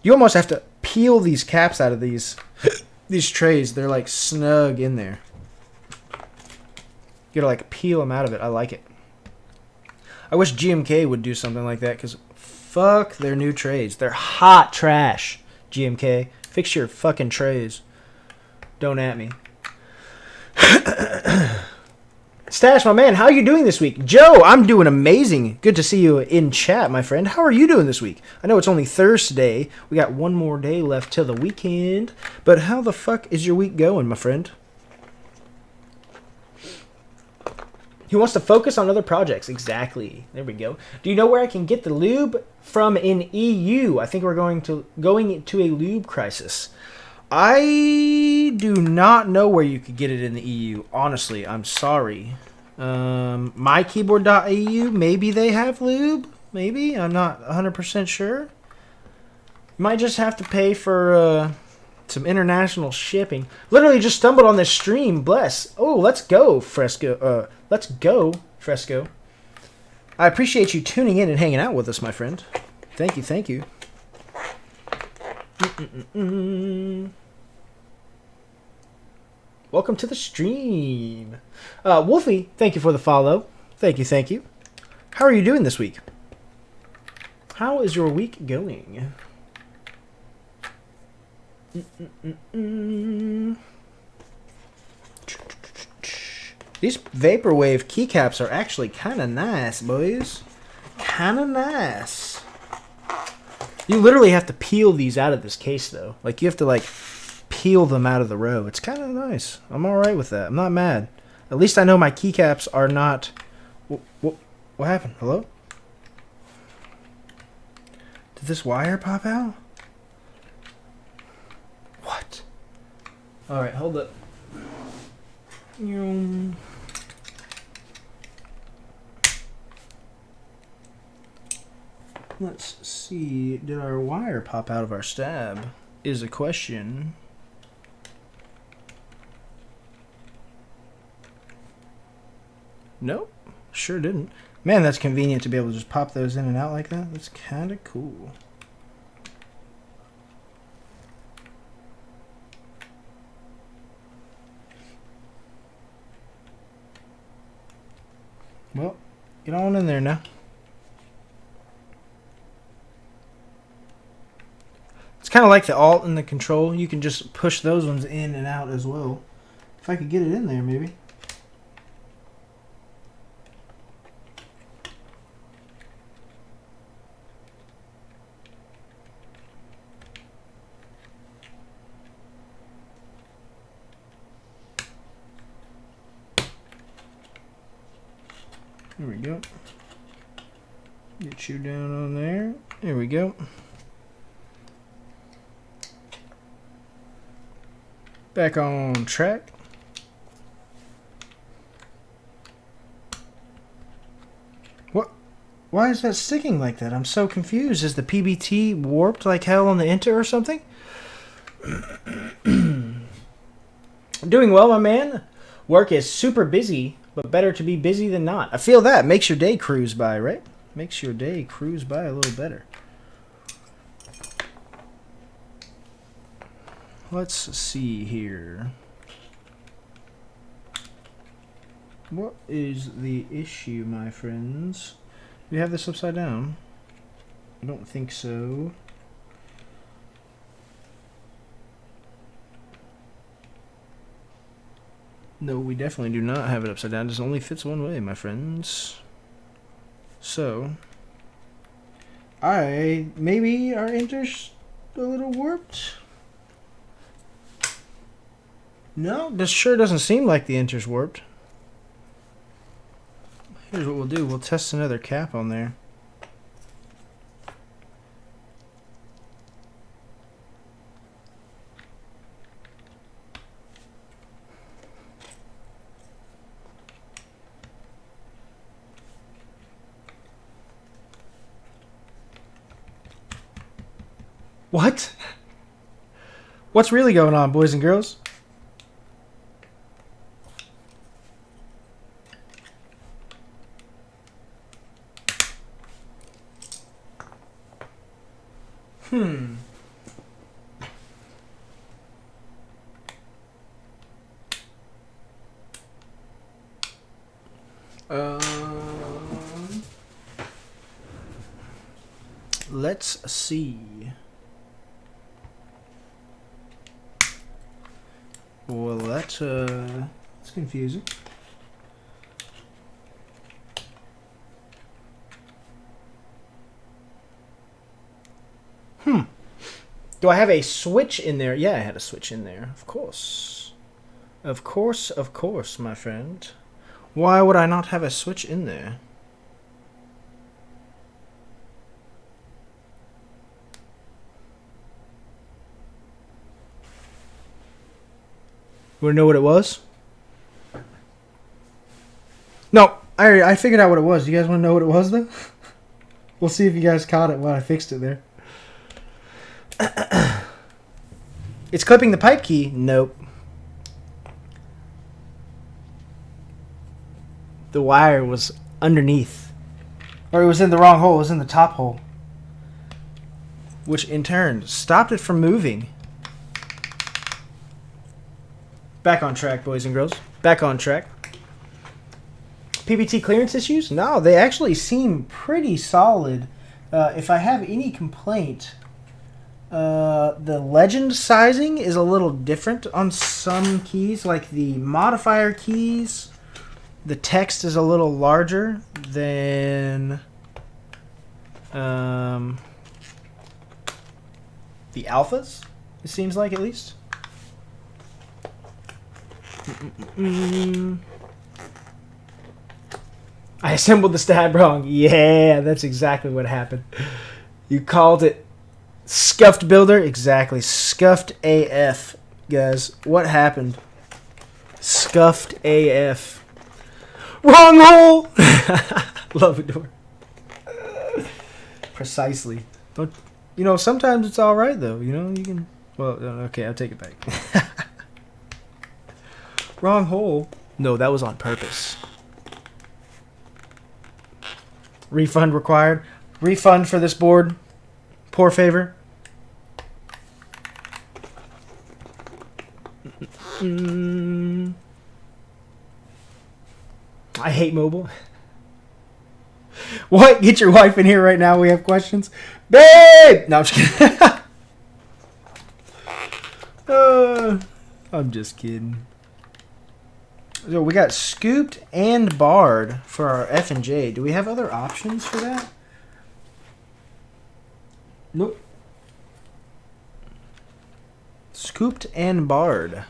You almost have to peel these caps out of these trays. They're like snug in there. You gotta like peel them out of it. I like it. I wish GMK would do something like that because fuck their new trays. They're hot trash, GMK. Fix your fucking trays. Don't at me. Stash, my man, how are you doing this week? Joe, I'm doing amazing. Good to see you in chat, my friend. How are you doing this week? I know it's only Thursday. We got one more day left till the weekend. But how the fuck is your week going, my friend? He wants to focus on other projects. Exactly. There we go. Do you know where I can get the lube from in EU? I think we're going to a lube crisis. I do not know where you could get it in the EU. Honestly, I'm sorry. Mykeyboard.eu, maybe they have lube. Maybe. I'm not 100% sure. Might just have to pay for some international shipping. Literally just stumbled on this stream. Bless. Oh, let's go, Fresco. Let's go, Fresco. I appreciate you tuning in and hanging out with us, my friend. Thank you, thank you. Welcome to the stream. Wolfie, thank you for the follow. Thank you, thank you. How are you doing this week? How is your week going? These vaporwave keycaps are actually kind of nice, boys. Kind of nice. You literally have to peel these out of this case, though. Like, you have to, like, peel them out of the row. It's kind of nice. I'm alright with that. I'm not mad. At least I know my keycaps are not... What happened? Hello? Did this wire pop out? What? Alright, hold up. Let's see. Did our wire pop out of our stab? Is a question. Nope. Sure didn't. Man, that's convenient to be able to just pop those in and out like that. That's kind of cool. Well, get on in there now. It's kind of like the Alt and the Control. You can just push those ones in and out as well. If I could get it in there, maybe. There we go. Get you down on there. There we go. Back on track. What? Why is that sticking like that? I'm so confused. Is the PBT warped like hell on the enter or something? I'm doing well, my man. Work is super busy, but better to be busy than not. I feel that. Makes your day cruise by, right? Makes your day cruise by a little better. Let's see here. What is the issue, my friends? Do we have this upside down? I don't think so. No, we definitely do not have it upside down. It only fits one way, my friends. So, maybe our enter's a little warped. No, this sure doesn't seem like the enter's warped. Here's what we'll do. We'll test another cap on there. What? What's really going on, boys and girls? Let's see. Well, that's confusing. Do I have a switch in there? Yeah, I had a switch in there. Of course. Of course, my friend. Why would I not have a switch in there? You want to know what it was? No, I figured out what it was. You guys want to know what it was, though? We'll see if you guys caught it while I fixed it there. It's clipping the pipe key. Nope. The wire was underneath. Or it was in the wrong hole. It was in the top hole. Which, in turn, stopped it from moving. Back on track, boys and girls. Back on track. PBT clearance issues? No, they actually seem pretty solid. If I have any complaint, the legend sizing is a little different on some keys, like the modifier keys. The text is a little larger than the alphas, it seems like, at least. I assembled the stab wrong. Yeah, that's exactly what happened. You called it scuffed builder. Exactly. Scuffed AF, guys. What happened? Scuffed AF. Wrong hole! Love it, door. Precisely. Don't, you know, sometimes it's alright, though. You know, you can... Well, okay, I'll take it back. Wrong hole. No, that was on purpose. Refund required. Refund for this board. Poor favor. I hate mobile. What? Get your wife in here right now. We have questions. Babe! No, I'm just kidding. I'm just kidding. So we got scooped and barred for our F and J. Do we have other options for that? Nope. Scooped and barred.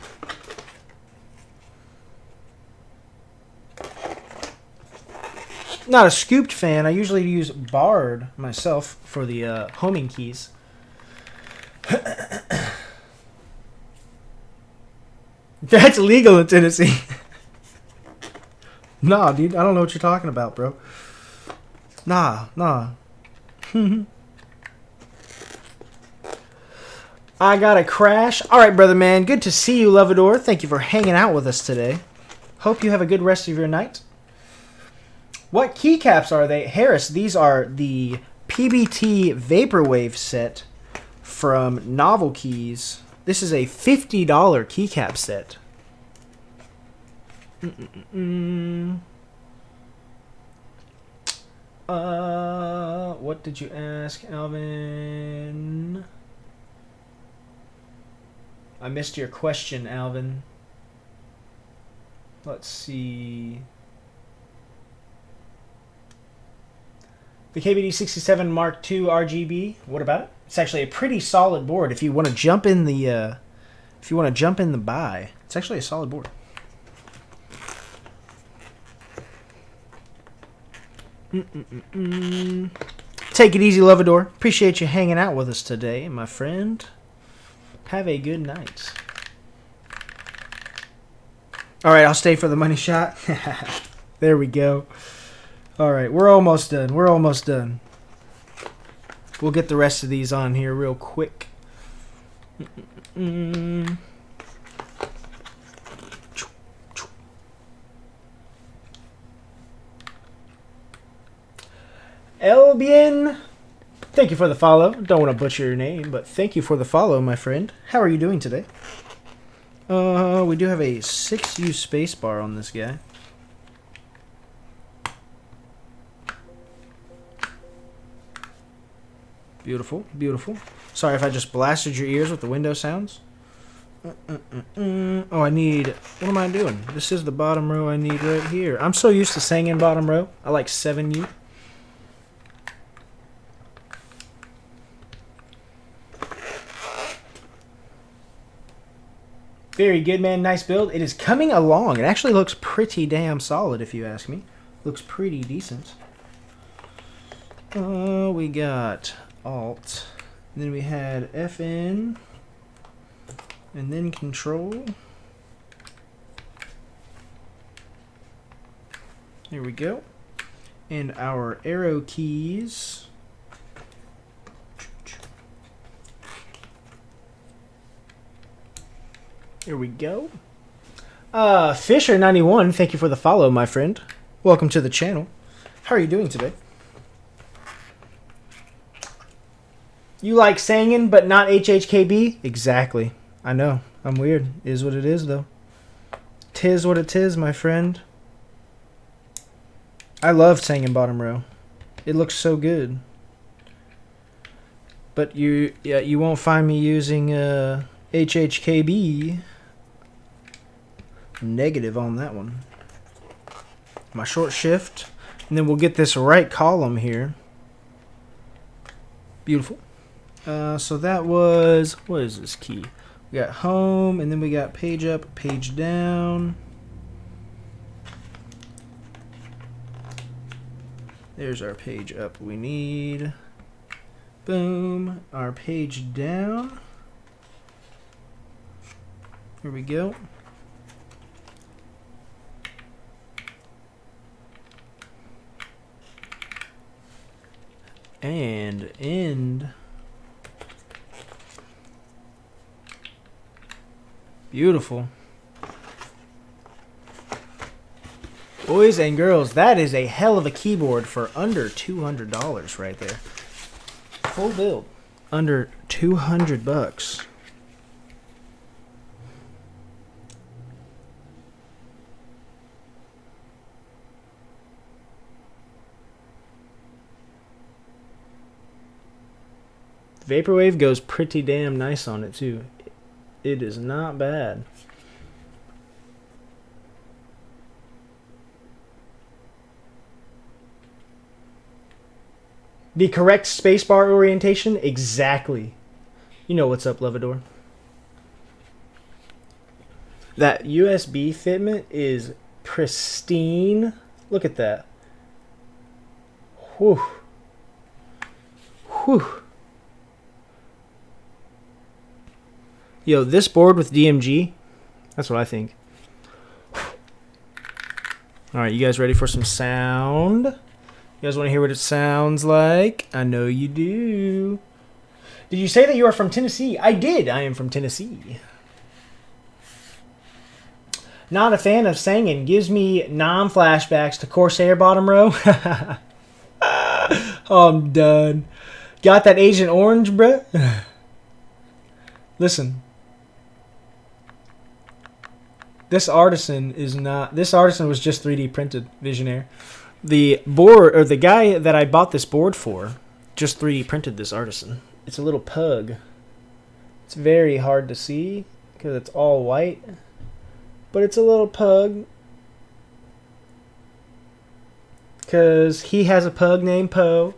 Not a scooped fan. I usually use barred myself for the homing keys. That's legal in Tennessee. Nah, dude, I don't know what you're talking about, bro. Nah. I got a crash. All right, brother man. Good to see you, Lovador. Thank you for hanging out with us today. Hope you have a good rest of your night. What keycaps are they? Harris, these are the PBT vaporwave set from Novelkeys. This is a $50 keycap set. What did you ask, Alvin? I missed your question, Alvin. Let's see. The KBD67 Mark II RGB. What about it? It's actually a pretty solid board. If you want to jump in the, buy, it's actually a solid board. Take it easy, Lovador. Appreciate you hanging out with us today, my friend. Have a good night. All right, I'll stay for the money shot. There we go. All right, we're almost done. We're almost done. We'll get the rest of these on here real quick. Elbian, thank you for the follow. Don't want to butcher your name, but thank you for the follow, my friend. How are you doing today? We do have a 6U spacebar on this guy. Beautiful, beautiful. Sorry if I just blasted your ears with the window sounds. Oh, I need... What am I doing? This is the bottom row I need right here. I'm so used to saying in bottom row. I like 7U. Very good, man. Nice build. It is coming along. It actually looks pretty damn solid, if you ask me. Looks pretty decent. We got Alt. And then we had FN. And then Control. Here we go. And our arrow keys. Here we go. Fisher91, thank you for the follow, my friend. Welcome to the channel. How are you doing today? You like singing, but not HHKB? Exactly. I know. I'm weird. It is what it is, though. Tis what it is, my friend. I love singing bottom row. It looks so good. But you won't find me using HHKB. Negative on that one. My short shift. And then we'll get this right column here. Beautiful. So that was... What is this key? We got home, and then we got page up, page down. There's our page up we need. Boom. Our page down. Here we go. And end. Beautiful. Boys and girls, that is a hell of a keyboard for under $200 right there. Full build. Under 200 bucks. Vaporwave goes pretty damn nice on it too. It is not bad. The correct spacebar orientation? Exactly. You know what's up, Levador. That USB fitment is pristine. Look at that. Whew. Whew. Yo, this board with DMG, that's what I think. Alright, you guys ready for some sound? You guys want to hear what it sounds like? I know you do. Did you say that you are from Tennessee? I did. I am from Tennessee. Not a fan of singing. Gives me non-flashbacks to Corsair bottom row. Oh, I'm done. Got that Agent Orange, bruh? Listen. This artisan is not... This artisan was just 3D printed, Visionaire. The board, or the guy that I bought this board for, just 3D printed this artisan. It's a little pug. It's very hard to see because it's all white. But it's a little pug. because he has a pug named Poe.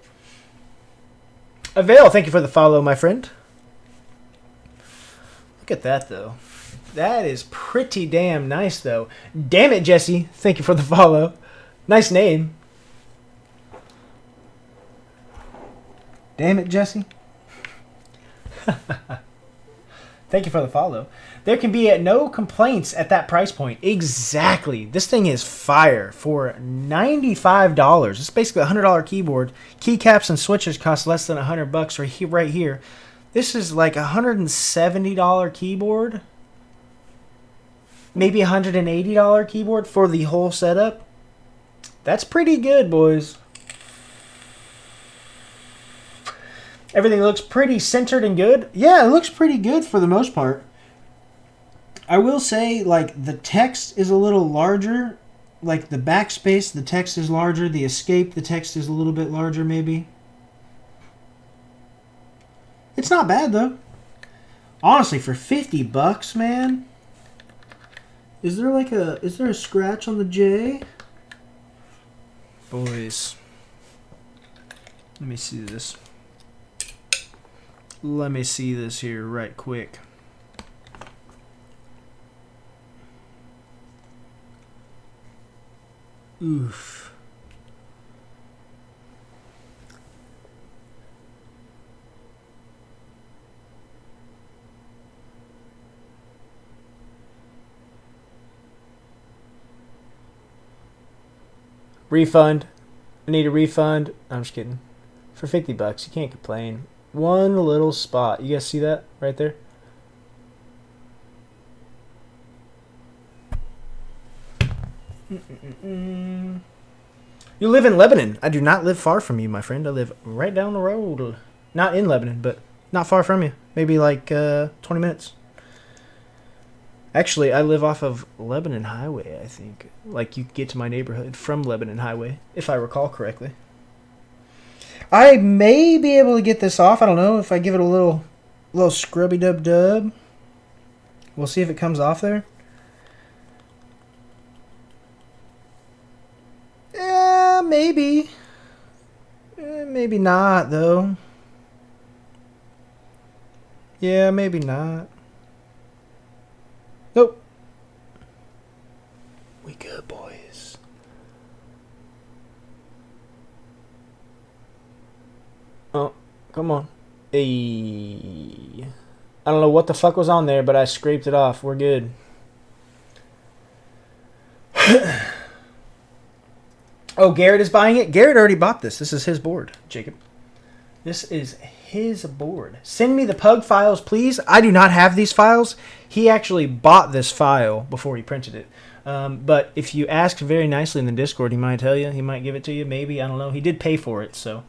Avail, thank you for the follow, my friend. Look at that, though. That is pretty damn nice, though. Damn it, Jesse. Thank you for the follow. Nice name. Damn it, Jesse. Thank you for the follow. There can be no complaints at that price point. Exactly. This thing is fire for $95. It's basically a $100 keyboard. Keycaps and switches cost less than $100 right here. This is like a $170 keyboard. Maybe a $180 keyboard for the whole setup. That's pretty good, boys. Everything looks pretty centered and good. Yeah, it looks pretty good for the most part. I will say, like, the text is a little larger. Like, the backspace, the text is larger. The escape, the text is a little bit larger, maybe. It's not bad, though. Honestly, for $50, man. Is there a scratch on the J? Boys. Let me see this. Let me see this here right quick. Oof. Refund. I need a refund. I'm just kidding. For $50, you can't complain. One little spot. You guys see that right there? You live in Lebanon. I do not live far from you, my friend. I live right down the road. Not in Lebanon, but not far from you. Maybe like 20 minutes. Actually, I live off of Lebanon Highway, I think. Like, you get to my neighborhood from Lebanon Highway, if I recall correctly. I may be able to get this off. I don't know if I give it a little scrubby dub. We'll see if it comes off there. Yeah, maybe. Maybe not, though. Yeah, maybe not. Nope. We good, boys. Oh, come on. Hey. I don't know what the fuck was on there, but I scraped it off. We're good. Oh, Garrett is buying it? Garrett already bought this. This is his board, Jacob. This is his board. Send me the pug files, please. I do not have these files. He actually bought this file before he printed it. But if you ask very nicely in the Discord, he might tell you. He might give it to you. Maybe. I don't know. He did pay for it, so...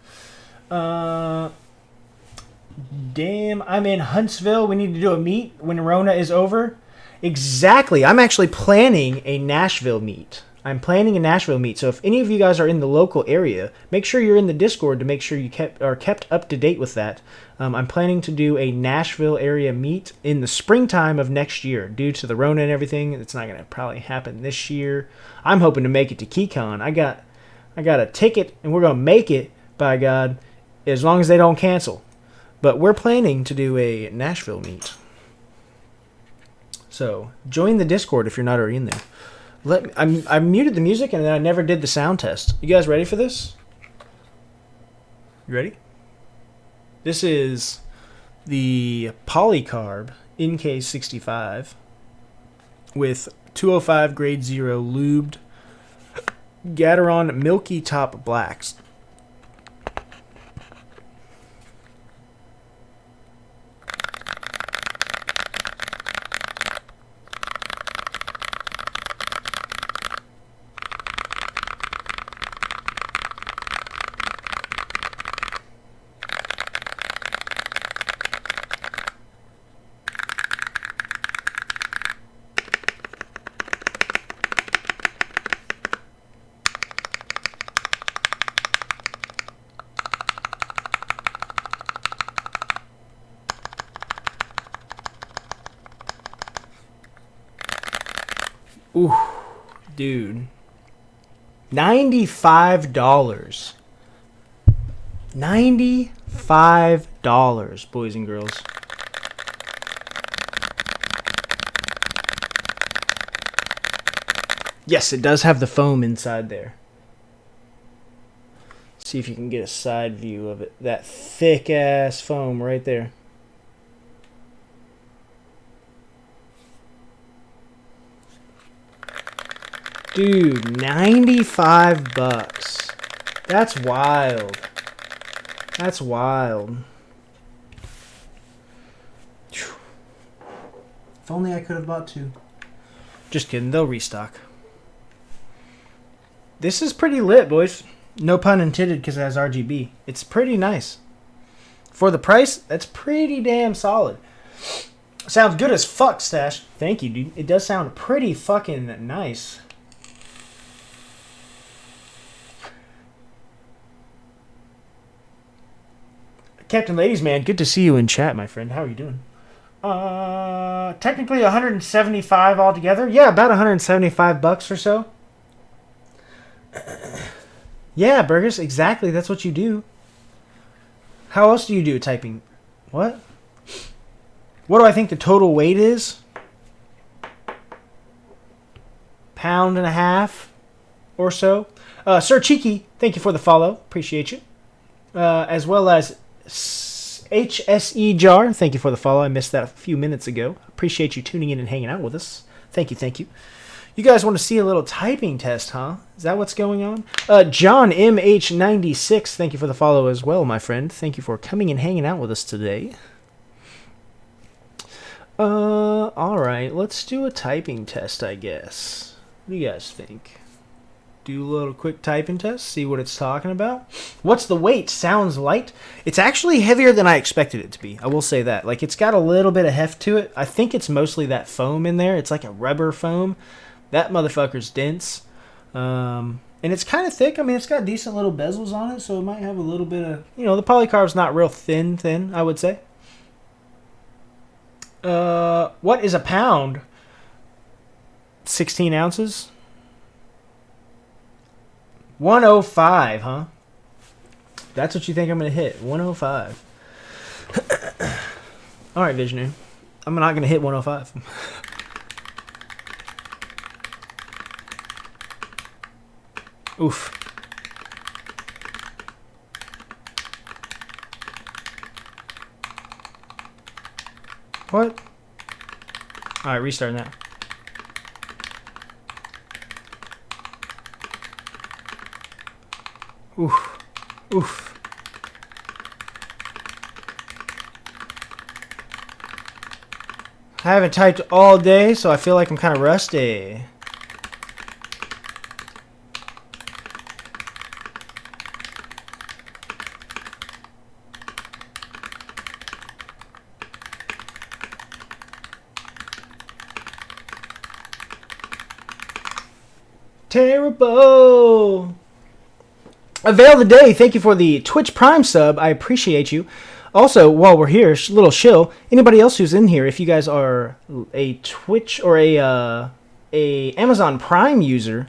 damn, I'm in Huntsville. We need to do a meet when Rona is over. Exactly. I'm actually planning a Nashville meet. So if any of you guys are in the local area, make sure you're in the Discord to make sure you are kept up to date with that. I'm planning to do a Nashville area meet in the springtime of next year. Due to the Rona and everything, it's not going to probably happen this year. I'm hoping to make it to KeyCon. I got a ticket, and we're going to make it, by God, as long as they don't cancel. But we're planning to do a Nashville meet. So join the Discord if you're not already in there. I muted the music and then I never did the sound test. You guys ready for this? You ready? This is the Polycarb NK65 with 205 grade 0 lubed gateron milky top blacks. Ooh, dude. $95. $95, boys and girls. Yes, it does have the foam inside there. See if you can get a side view of it. That thick ass foam right there. Dude, $95. That's wild. That's wild. If only I could have bought two. Just kidding, they'll restock. This is pretty lit, boys. No pun intended because it has RGB. It's pretty nice. For the price, that's pretty damn solid. Sounds good as fuck, Stash. Thank you, dude. It does sound pretty fucking nice. Captain Ladies Man, good to see you in chat, my friend. How are you doing? Technically 175 altogether. Yeah, about 175 bucks or so. Yeah, Burgers, exactly. That's what you do. How else do you do typing? What? What do I think the total weight is? Pound and a half or so. Sir Cheeky, thank you for the follow. Appreciate you. As well as HSE Jar, thank you for the follow. I missed that a few minutes ago. Appreciate you tuning in and hanging out with us. Thank you, thank you. You guys want to see a little typing test, huh? Is that what's going on? John MH96, thank you for the follow as well, my friend. Thank you for coming and hanging out with us today. Alright, let's do a typing test, I guess. What do you guys think? Do a little quick typing test, see what it's talking about. What's the weight? Sounds light. It's actually heavier than I expected it to be. I will say that. Like, it's got a little bit of heft to it. I think it's mostly that foam in there. It's like a rubber foam. That motherfucker's dense. And it's kind of thick. I mean, it's got decent little bezels on it, so it might have a little bit of, you know, the polycarb's not real thin, I would say. What is a pound? 16 ounces? 105, huh? That's what you think I'm going to hit. 105. All right, Visionary. I'm not going to hit 105. Oof. What? All right, restarting that. Oof. Oof. I haven't typed all day, so I feel like I'm kind of rusty. Terrible. Avail the day. Thank you for the Twitch Prime sub. I appreciate you. Also, while we're here, little shill. Anybody else who's in here, if you guys are a Twitch or a Amazon Prime user,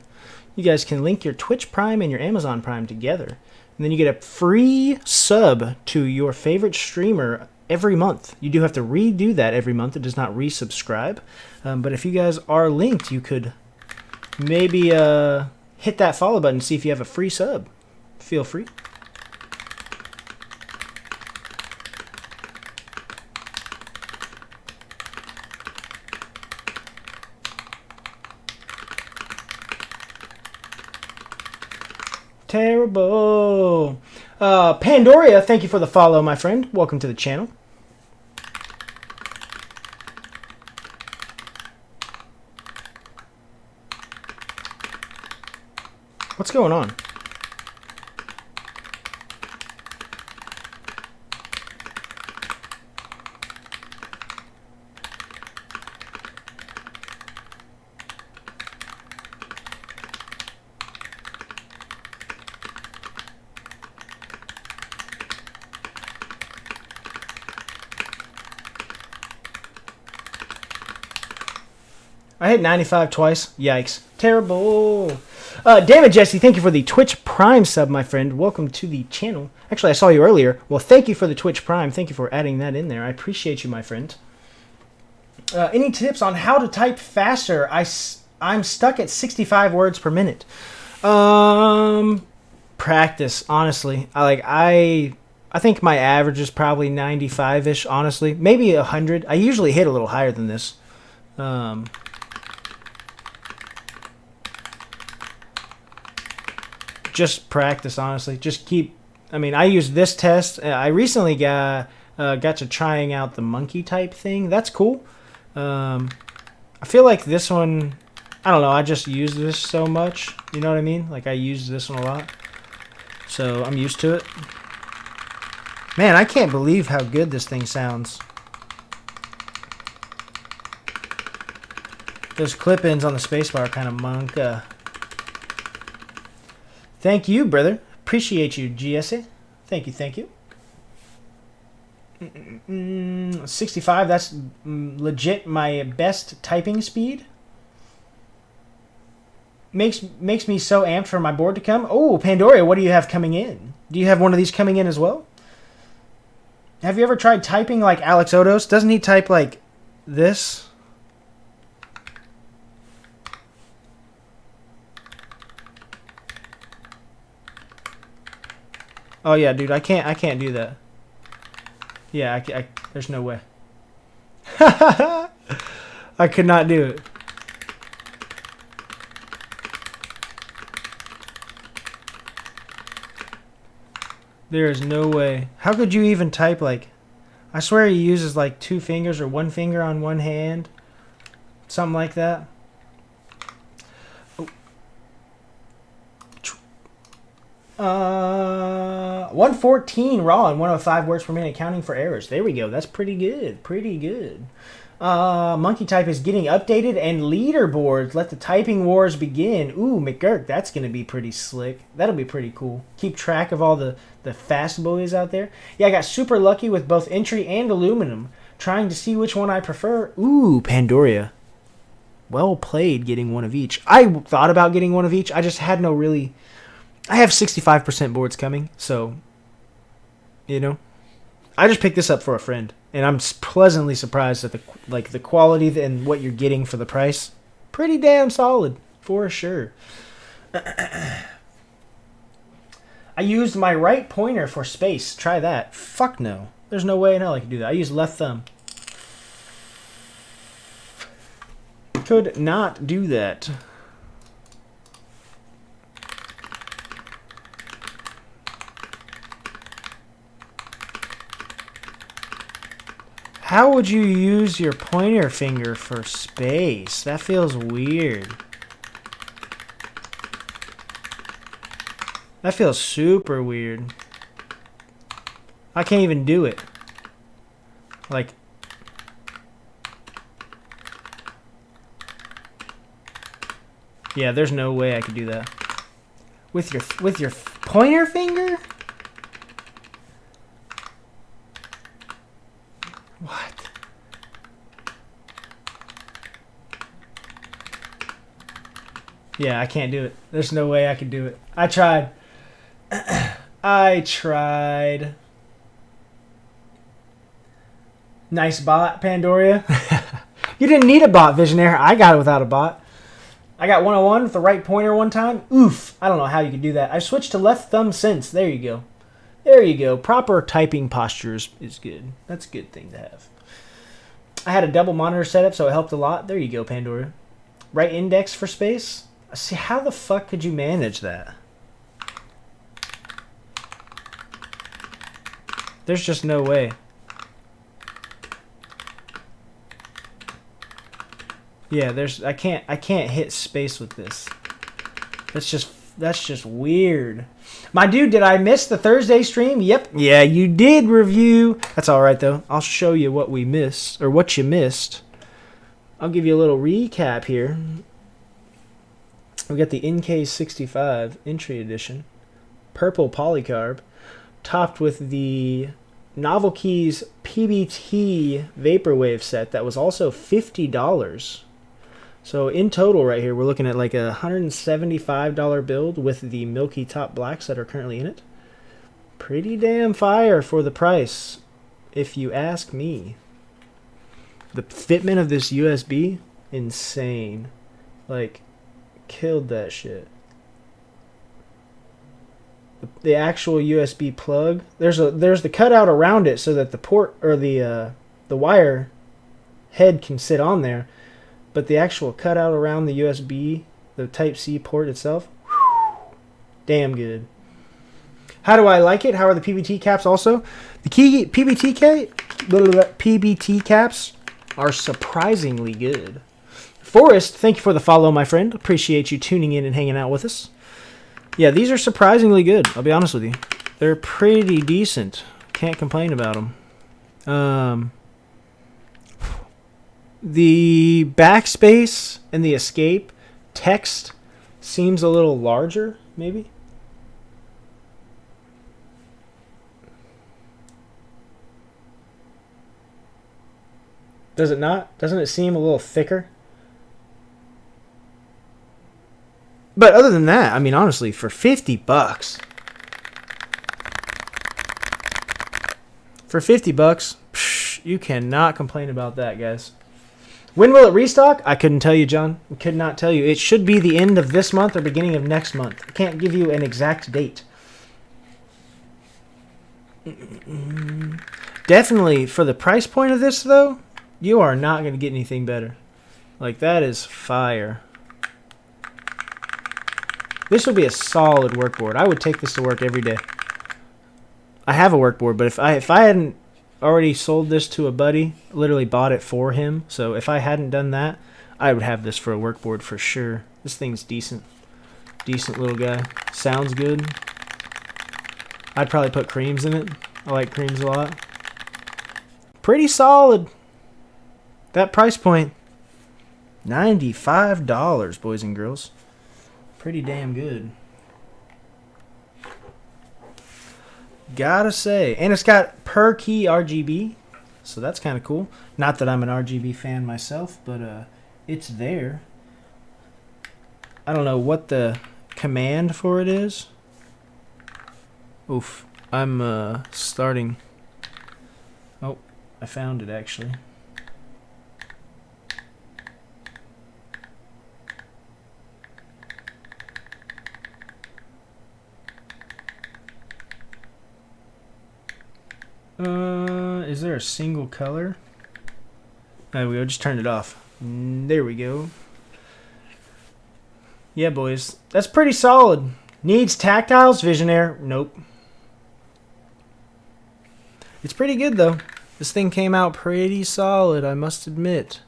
you guys can link your Twitch Prime and your Amazon Prime together, and then you get a free sub to your favorite streamer every month. You do have to redo that every month. It does not resubscribe. But if you guys are linked, you could maybe hit that follow button and see if you have a free sub. Feel free. Terrible. Pandoria, thank you for the follow, my friend. Welcome to the channel. What's going on? I hit 95 twice. Yikes. Terrible. Damn it, Jesse. Thank you for the Twitch Prime sub, my friend. Welcome to the channel. Actually, I saw you earlier. Well, thank you for the Twitch Prime. Thank you for adding that in there. I appreciate you, my friend. Any tips on how to type faster? I'm stuck at 65 words per minute. Practice, honestly. I think my average is probably 95-ish, honestly. Maybe 100. I usually hit a little higher than this. Just practice, honestly. Just keep... I mean, I use this test. I recently got to trying out the monkey type thing. That's cool. I feel like this one... I don't know. I just use this so much. You know what I mean? Like, I use this one a lot. So, I'm used to it. Man, I can't believe how good this thing sounds. Those clip-ins on the spacebar kind of monk. Thank you, brother. Appreciate you, GSA. Thank you, thank you. 65, that's legit my best typing speed. Makes me so amped for my board to come. Oh, Pandora, what do you have coming in? Do you have one of these coming in as well? Have you ever tried typing like Alex Odos? Doesn't he type like this? Oh yeah, dude, I can't do that. Yeah, there's no way. I could not do it. There is no way. How could you even type like... I swear he uses like 2 fingers or 1 finger on one hand. Something like that. Oh. 114 raw and 105 words per minute counting for errors. There we go. That's pretty good. Pretty good. Monkey type is getting updated and leaderboards. Let the typing wars begin. Ooh, McGurk, that's going to be pretty slick. That'll be pretty cool. Keep track of all the fast boys out there. Yeah, I got super lucky with both entry and aluminum. Trying to see which one I prefer. Ooh, Pandora. Well played getting one of each. I thought about getting one of each. I just had no really... I have 65% boards coming, so... You know? I just picked this up for a friend. And I'm pleasantly surprised at the quality and what you're getting for the price. Pretty damn solid, for sure. I used my right pointer for space. Try that. Fuck no. There's no way in hell I could do that. I use left thumb. Could not do that. How would you use your pointer finger for space? That feels weird. That feels super weird. I can't even do it. Like... Yeah, there's no way I could do that. With your pointer finger? What? Yeah, I can't do it. There's no way I could do it. I tried. I tried. Nice bot, Pandora. You didn't need a bot, Visionaire. I got it without a bot. I got 101 with the right pointer one time. Oof. I don't know how you could do that. I've switched to left thumb since. There you go. There you go. Proper typing postures is good. That's a good thing to have. I had a double monitor setup, so it helped a lot. There you go, Pandora. Right index for space. See, how the fuck could you manage that? There's just no way. Yeah, I can't hit space with this. That's just weird. My dude, did I miss the Thursday stream? Yep. Yeah, you did review. That's all right though. I'll show you what we missed or what you missed. I'll give you a little recap here. We got the NK65 entry edition, purple polycarb, topped with the novelkeys PBT vaporwave set that was also $50. So in total right here, we're looking at like a $175 build with the milky top blacks that are currently in it. Pretty damn fire for the price, if you ask me. The fitment of this USB, insane. Like, killed that shit. The actual USB plug, there's the cutout around it so that the port or the wire head can sit on there. But the actual cutout around the USB, the Type-C port itself, whew, damn good. How do I like it? How are the PBT caps also? The PBT caps are surprisingly good. Forrest, thank you for the follow, my friend. Appreciate you tuning in and hanging out with us. Yeah, these are surprisingly good. I'll be honest with you. They're pretty decent. Can't complain about them. The backspace and the escape text seems a little larger, maybe. Does it not? Doesn't it seem a little thicker? But other than that, I mean, honestly, for 50 bucks. For 50 bucks, you cannot complain about that, guys. When will it restock? I couldn't tell you, John. I could not tell you. It should be the end of this month or beginning of next month. I can't give you an exact date. Definitely, for the price point of this, though, you are not going to get anything better. Like, that is fire. This would be a solid workboard. I would take this to work every day. I have a workboard, but if I hadn't already sold this to a buddy, literally bought it for him, so if I hadn't done that, I would have this for a workboard for sure. This thing's decent. Decent little guy. Sounds good. I'd probably put creams in it. I like creams a lot. Pretty solid. That price point, $95, boys and girls. Pretty damn good. Gotta say. And it's got per key RGB, so that's kind of cool. Not that I'm an RGB fan myself, but it's there. I don't know what the command for it is. Oof. I'm starting. Oh, I found it actually. Is there a single color? There we go, just turned it off. There we go. Yeah, boys. That's pretty solid. Needs tactiles, Visionaire? Nope. It's pretty good, though. This thing came out pretty solid, I must admit.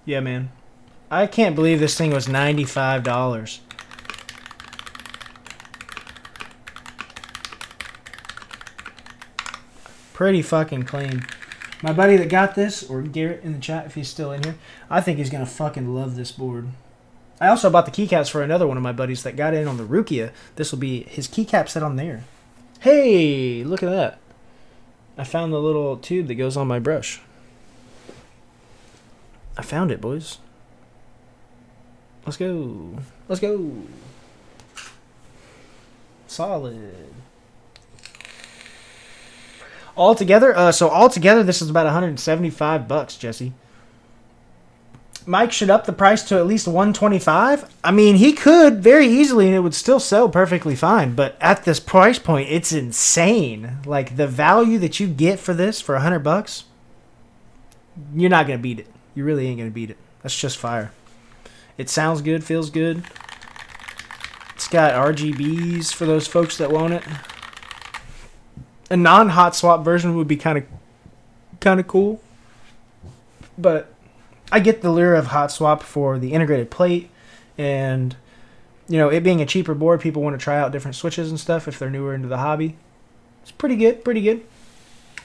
Yeah, man. I can't believe this thing was $95. Pretty fucking clean. My buddy that got this, or Garrett in the chat if he's still in here, I think he's going to fucking love this board. I also bought the keycaps for another one of my buddies that got in on the Rukia. This will be his keycap set on there. Hey, look at that. I found the little tube that goes on my brush. I found it, boys. Let's go. Let's go. Solid. Altogether, so altogether, this is about 175 bucks, Jesse. Mike should up the price to at least 125. I mean, he could very easily, and it would still sell perfectly fine. But at this price point, it's insane. Like the value that you get for this for 100 bucks, you're not gonna beat it. You really ain't gonna beat it. That's just fire. It sounds good, feels good. It's got RGBs for those folks that want it. A non-hot swap version would be kind of cool. But I get the lure of hot swap for the integrated plate, and you know, it being a cheaper board, people want to try out different switches and stuff if they're newer into the hobby. It's pretty good, pretty good.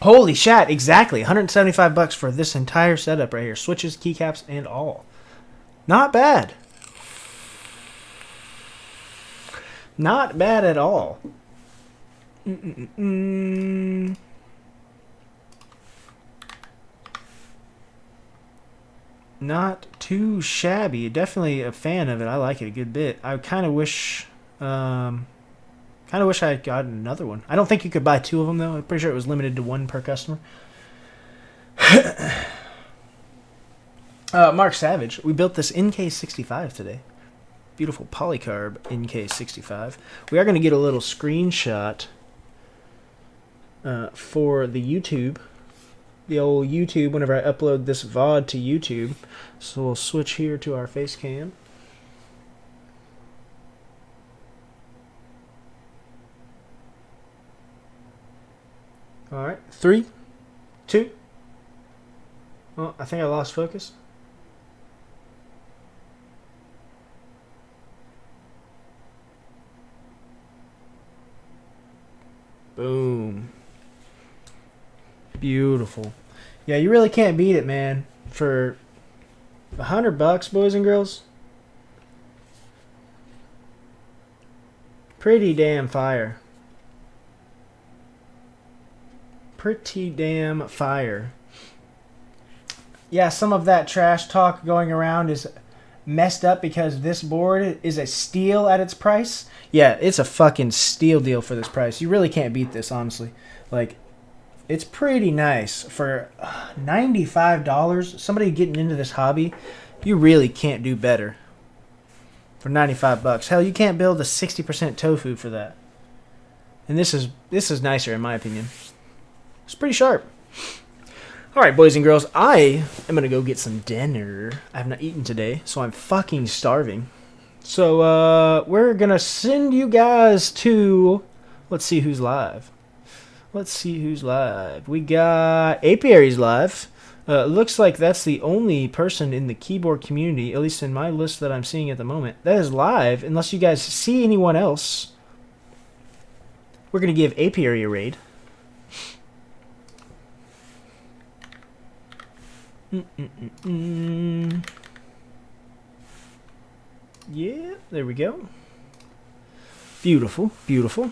Holy shat, exactly. 175 bucks for this entire setup right here. Switches, keycaps, and all. Not bad. Not bad at all. Not too shabby. Definitely a fan of it. I like it a good bit. I kind of wish I had gotten another one. I don't think you could buy two of them though. I'm pretty sure it was limited to one per customer. Mark Savage, we built this NK65 today. Beautiful polycarb NK65. We are going to get a little screenshot for the YouTube. The old YouTube whenever I upload this VOD to YouTube. So we'll switch here to our face cam. Alright, 3, 2. Oh, I think I lost focus. Boom. Beautiful. Yeah, you really can't beat it, man. For $100, boys and girls. Pretty damn fire. Pretty damn fire. Yeah, some of that trash talk going around is messed up because this board is a steal at its price. Yeah, it's a fucking steal deal for this price. You really can't beat this, honestly. Like, it's pretty nice for $95. Somebody getting into this hobby, you really can't do better for 95 bucks. Hell, you can't build a 60% tofu for that. And this is nicer in my opinion. It's pretty sharp. All right, boys and girls, I am gonna go get some dinner. I have not eaten today, so I'm fucking starving. So we're gonna send you guys to, let's see who's live. Let's see who's live. We got Apiary's live. Looks like that's the only person in the keyboard community, at least in my list that I'm seeing at the moment, that is live. Unless you guys see anyone else, we're gonna give Apiary a raid. Yeah, there we go. Beautiful, beautiful.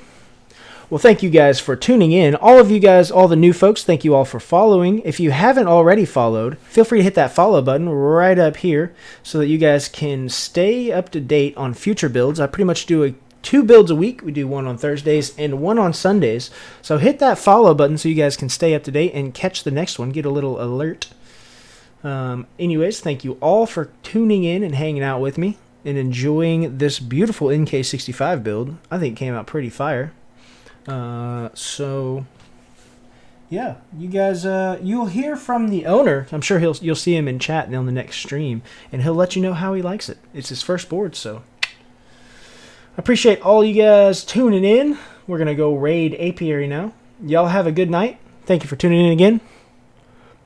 Well, thank you guys for tuning in. All of you guys, all the new folks, thank you all for following. If you haven't already followed, feel free to hit that follow button right up here so that you guys can stay up to date on future builds. I pretty much do 2 builds a week. We do one on Thursdays and one on Sundays. So hit that follow button so you guys can stay up to date and catch the next one, get a little alert. Anyways, thank you all for tuning in and hanging out with me and enjoying this beautiful NK65 build. I think it came out pretty fire. So yeah, you guys, you'll hear from the owner. I'm sure you'll see him in chat on the next stream, and he'll let you know how he likes it. It's his first board, so I appreciate all you guys tuning in. We're gonna go raid Apiary now. Y'all have a good night. Thank you for tuning in again.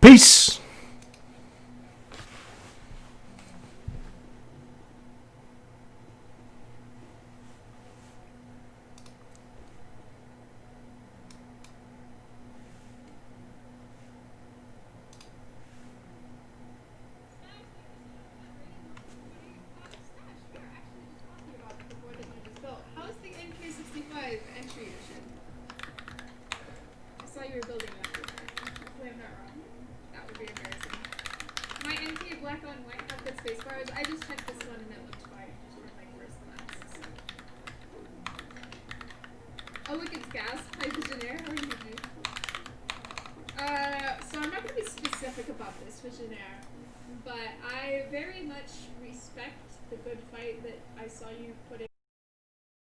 Peace. How's the NK65 entry edition? I saw you were building that. Hopefully I'm not wrong. That would be embarrassing. My NK black on white have good space bars. I just checked this one and it looked fine. Just weren't like first class. Oh look, it's gas. Hi Visionaire, how are you doing? So I'm not going to be specific about this Visionaire, but I very much respect the good fight that I saw you put in.